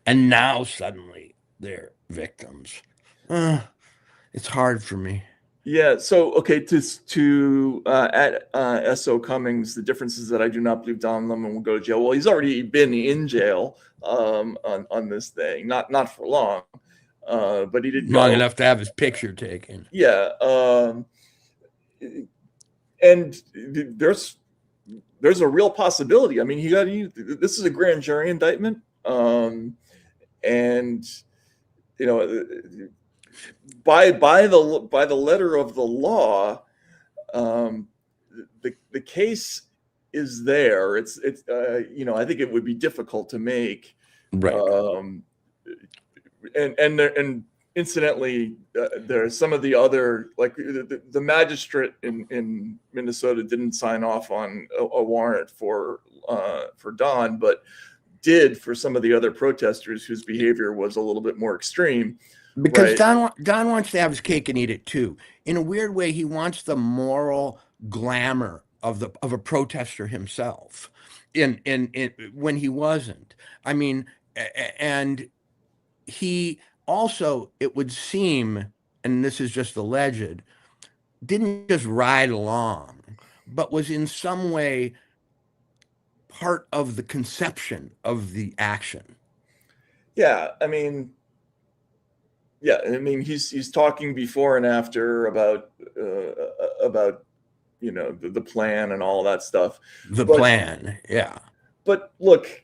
And now suddenly they're victims. It's hard for me. Yeah. So, okay, to at S.O. Cummings, the difference is that I do not believe Don Lemon will go to jail. Well, he's already been in jail on this thing, not for long, but he did long enough to have his picture taken. Yeah. And there's a real possibility. I mean, this is a grand jury indictment, and by the letter of the law, the case is there. It's I think it would be difficult to make. Right. and incidentally, there are some of the other, like the magistrate in Minnesota didn't sign off on a warrant for Don, but did for some of the other protesters whose behavior was a little bit more extreme. Because right? Don wants to have his cake and eat it too. In a weird way, he wants the moral glamour of a protester himself. In when he wasn't. I mean, and he also, it would seem, and this is just alleged, didn't just ride along, but was in some way part of the conception of the action. Yeah, I mean, he's talking before and after about the plan and all that stuff. The plan, yeah. But look,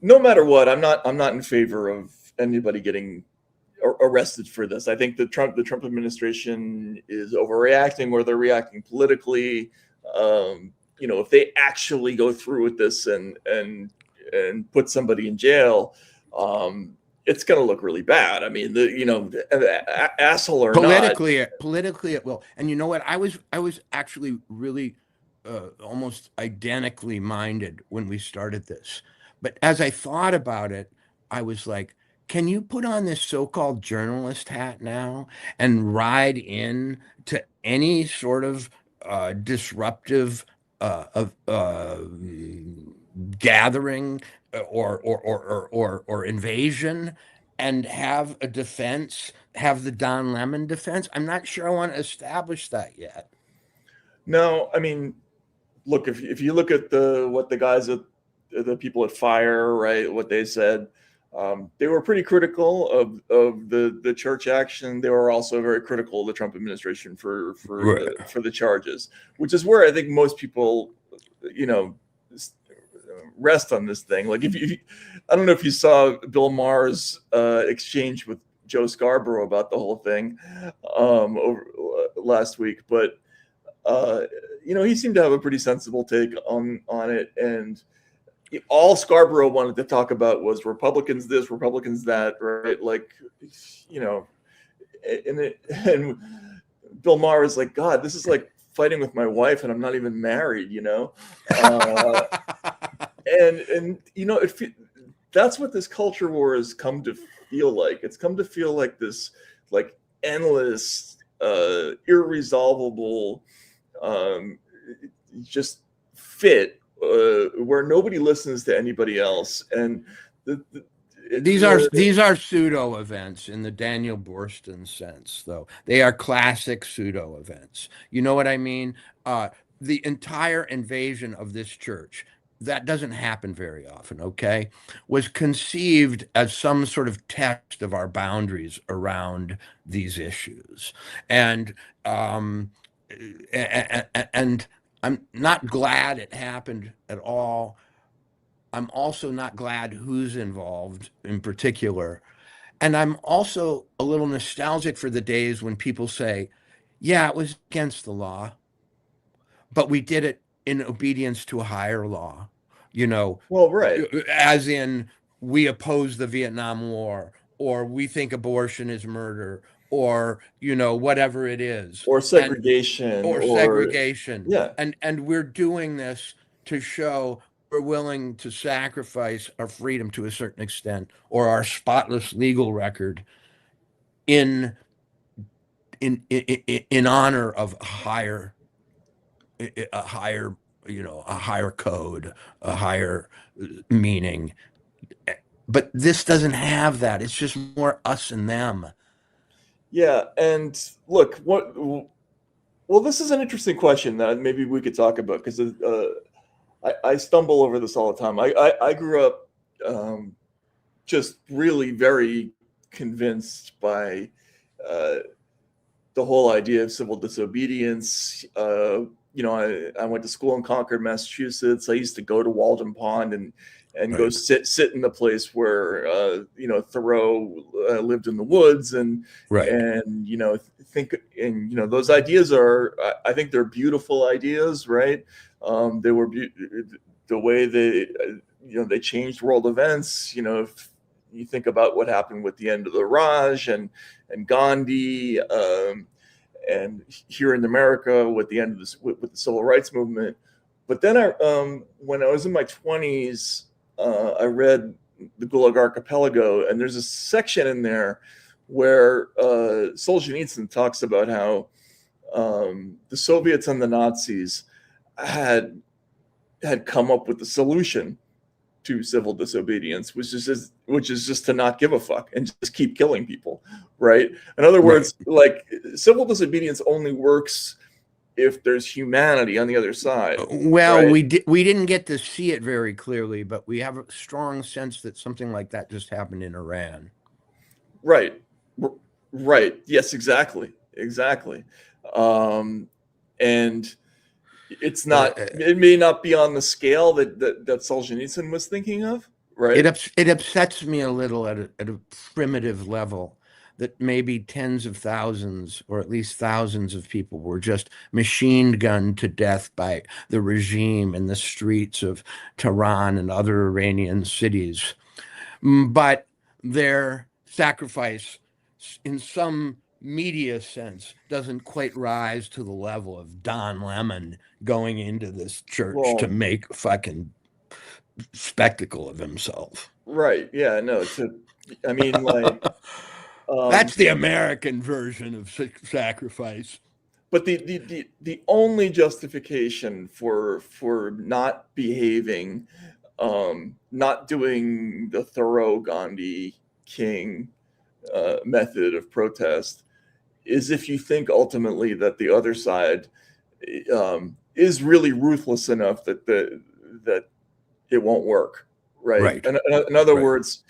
no matter what, I'm not in favor of anybody getting arrested for this. I think the Trump administration is overreacting, or they're reacting politically. If they actually go through with this and put somebody in jail, it's going to look really bad. I mean, asshole or politically it will. And you know what? I was actually really almost identically minded when we started this. But as I thought about it, I was like, can you put on this so-called journalist hat now and ride in to any sort of disruptive gathering or invasion and have a defense, have the Don Lemon defense? I'm not sure I want to establish that yet. No, I mean, look, if you look at what the guys at the people at FIRE, right, what they said, they were pretty critical of the church action. They were also very critical of the Trump administration for the charges, which is where I think most people, rest on this thing. Like, I don't know if you saw Bill Maher's exchange with Joe Scarborough about the whole thing over last week, but he seemed to have a pretty sensible take on it, and all Scarborough wanted to talk about was Republicans this, Republicans that, right? Like, and Bill Maher is like, God, this is like fighting with my wife, and I'm not even married, and that's what this culture war has come to feel like. It's come to feel like this, like, endless, irresolvable, just fit. Where nobody listens to anybody else, and these are pseudo events in the Daniel Boorstin sense, though. They are classic pseudo events. You know what I mean? The entire invasion of this church, that doesn't happen very often, okay, was conceived as some sort of test of our boundaries around these issues, and I'm not glad it happened at all. I'm also not glad who's involved in particular. And I'm also a little nostalgic for the days when people say, yeah, it was against the law, but we did it in obedience to a higher law, Well, right. As in, we oppose the Vietnam War, or we think abortion is murder, or whatever it is, or segregation, yeah, and we're doing this to show we're willing to sacrifice our freedom to a certain extent, or our spotless legal record in honor of a higher code, a higher meaning. But this doesn't have that. It's just more us and them. Yeah, and look, well, this is an interesting question that maybe we could talk about, because I stumble over this all the time. I grew up just really very convinced by the whole idea of civil disobedience. I went to school in Concord, Massachusetts. I used to go to Walden Pond and Right. go sit in the place where Thoreau lived in the woods, and Right. and think, and those ideas are, I think they're beautiful ideas, right? They were the way they changed world events. you think about what happened with the end of the Raj and Gandhi, and here in America with the end of this with the civil rights movement. But then when I was in my 20s, I read the Gulag Archipelago, and there's a section in there where Solzhenitsyn talks about how the Soviets and the Nazis had come up with the solution to civil disobedience, which is just to not give a fuck and just keep killing people, right? In other words, like civil disobedience only works if there's humanity on the other side. Well, right? we didn't get to see it very clearly, but we have a strong sense that something like that just happened in Iran. Right. Right. Yes, exactly. And it's not, it may not be on the scale that Solzhenitsyn was thinking of, right? It upsets me a little at a primitive level that maybe tens of thousands or at least thousands of people were just machine gunned to death by the regime in the streets of Tehran and other Iranian cities. But their sacrifice in some media sense doesn't quite rise to the level of Don Lemon going into this church to make a fucking spectacle of himself. Right. Yeah, no, I mean, like that's the American version of sacrifice. But the only justification for not behaving, not doing the thorough Gandhi King method of protest is if you think ultimately that the other side is really ruthless enough that it won't work, right? In other words,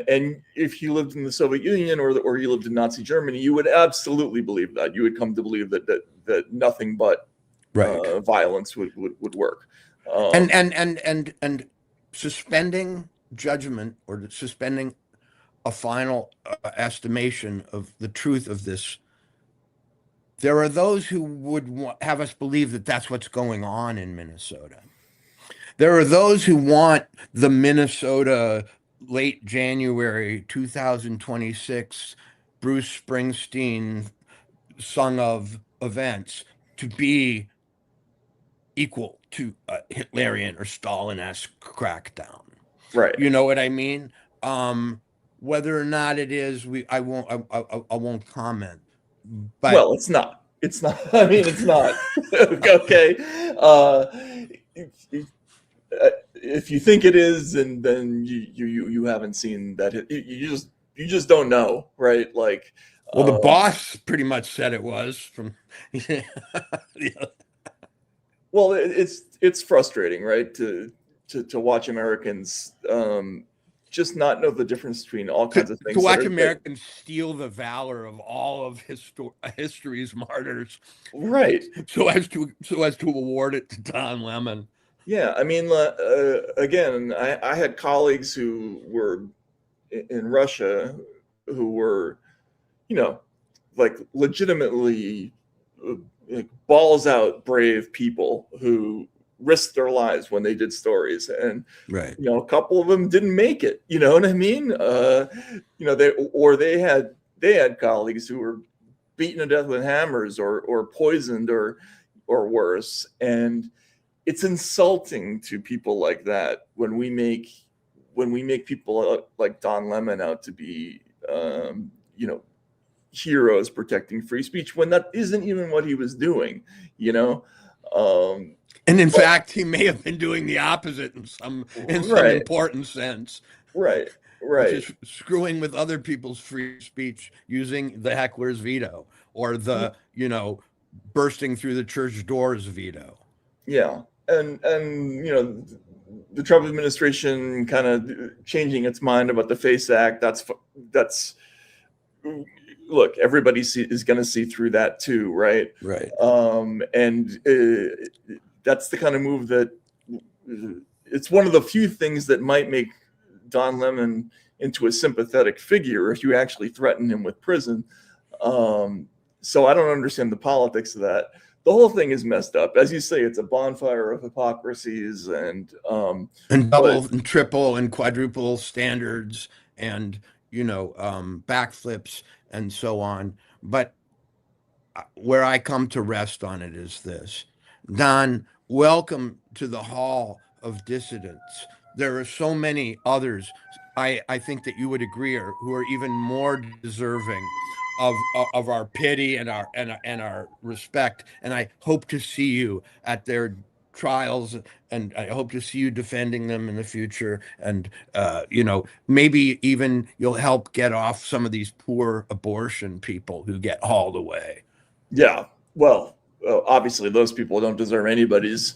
and if you lived in the Soviet Union or you lived in Nazi Germany, you would absolutely believe that. You would come to believe that nothing but violence would work. And suspending judgment or suspending a final estimation of the truth of this. There are those who would have us believe that that's what's going on in Minnesota. There are those who want the Minnesota late January 2026 Bruce Springsteen sung of events to be equal to a Hitlerian or Stalin-esque crackdown. Right. You know what I mean? Whether or not it is, I won't comment. But well, it's not. I mean, it's not. Okay. If you think it is, and then you haven't seen that. You just don't know, right? Like, well, the boss pretty much said it was from. Well, it's frustrating, right? To watch Americans just not know the difference between all kinds of things. To watch Americans steal the valor of all of history's martyrs, right? So as to award it to Don Lemon. Yeah, I mean, again, I had colleagues who were in Russia who were, like legitimately balls out brave people who risked their lives when they did stories, and a couple of them didn't make it. You know what I mean? They had colleagues who were beaten to death with hammers or poisoned or worse, and it's insulting to people like that when we make people like Don Lemon out to be heroes protecting free speech when that isn't even what he was doing. And in fact, he may have been doing the opposite in some important sense. Right. Just screwing with other people's free speech using the heckler's veto or the, bursting through the church doors veto. Yeah. And the Trump administration kind of changing its mind about the FACE Act. That's look, everybody is going to see through that too, right? Right. And that's the kind of move that it's one of the few things that might make Don Lemon into a sympathetic figure if you actually threaten him with prison. So I don't understand the politics of that. The whole thing is messed up. As you say, it's a bonfire of hypocrisies and double and triple and quadruple standards and backflips and so on. But where I come to rest on it is this. Don, welcome to the Hall of Dissidents. There are so many others, I think that you would agree, who are even more deserving of our pity and our respect. And I hope to see you at their trials, and I hope to see you defending them in the future. And maybe even you'll help get off some of these poor abortion people who get hauled away. Yeah, well, obviously those people don't deserve anybody's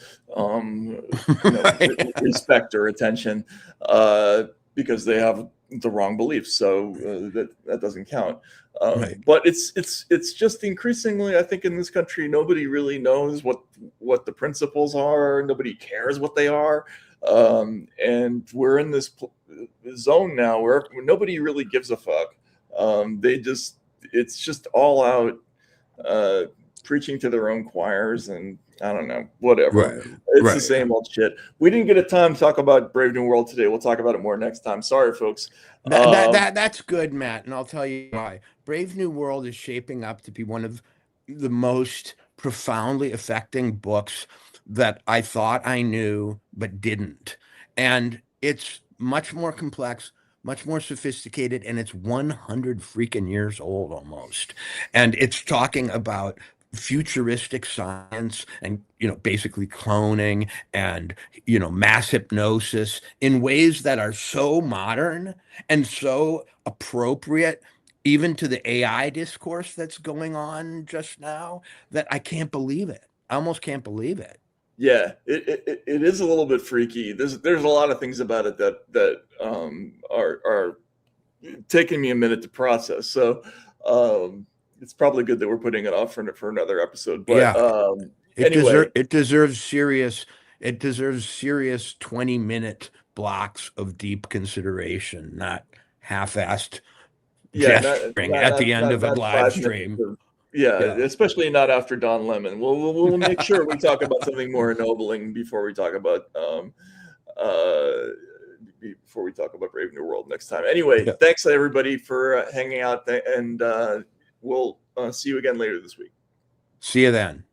respect or attention because they have the wrong beliefs. So that doesn't count. Right. But it's just increasingly, I think, in this country, nobody really knows what the principles are. Nobody cares what they are, and we're in this zone now where nobody really gives a fuck. It's just all out preaching to their own choirs, and I don't know, whatever. Right. It's the same old shit. We didn't get a time to talk about Brave New World today. We'll talk about it more next time. Sorry, folks. That's good, Matt, and I'll tell you why. Brave New World is shaping up to be one of the most profoundly affecting books that I thought I knew but didn't. And it's much more complex, much more sophisticated, and it's 100 freaking years old almost. And it's talking about futuristic science and basically cloning and mass hypnosis in ways that are so modern and so appropriate even to the AI discourse that's going on just now that I can't believe it. I almost can't believe it. Yeah, it is a little bit freaky. There's a lot of things about it that are taking me a minute to process. So it's probably good that we're putting it off for another episode. But yeah, anyway, it deserves serious 20-minute blocks of deep consideration, not half-assed gesturing at the end of a live stream. Yeah, especially not after Don Lemon. We'll make sure we talk about something more ennobling before we talk about Brave New World next time. Anyway, thanks everybody for hanging out, and we'll see you again later this week. See you then.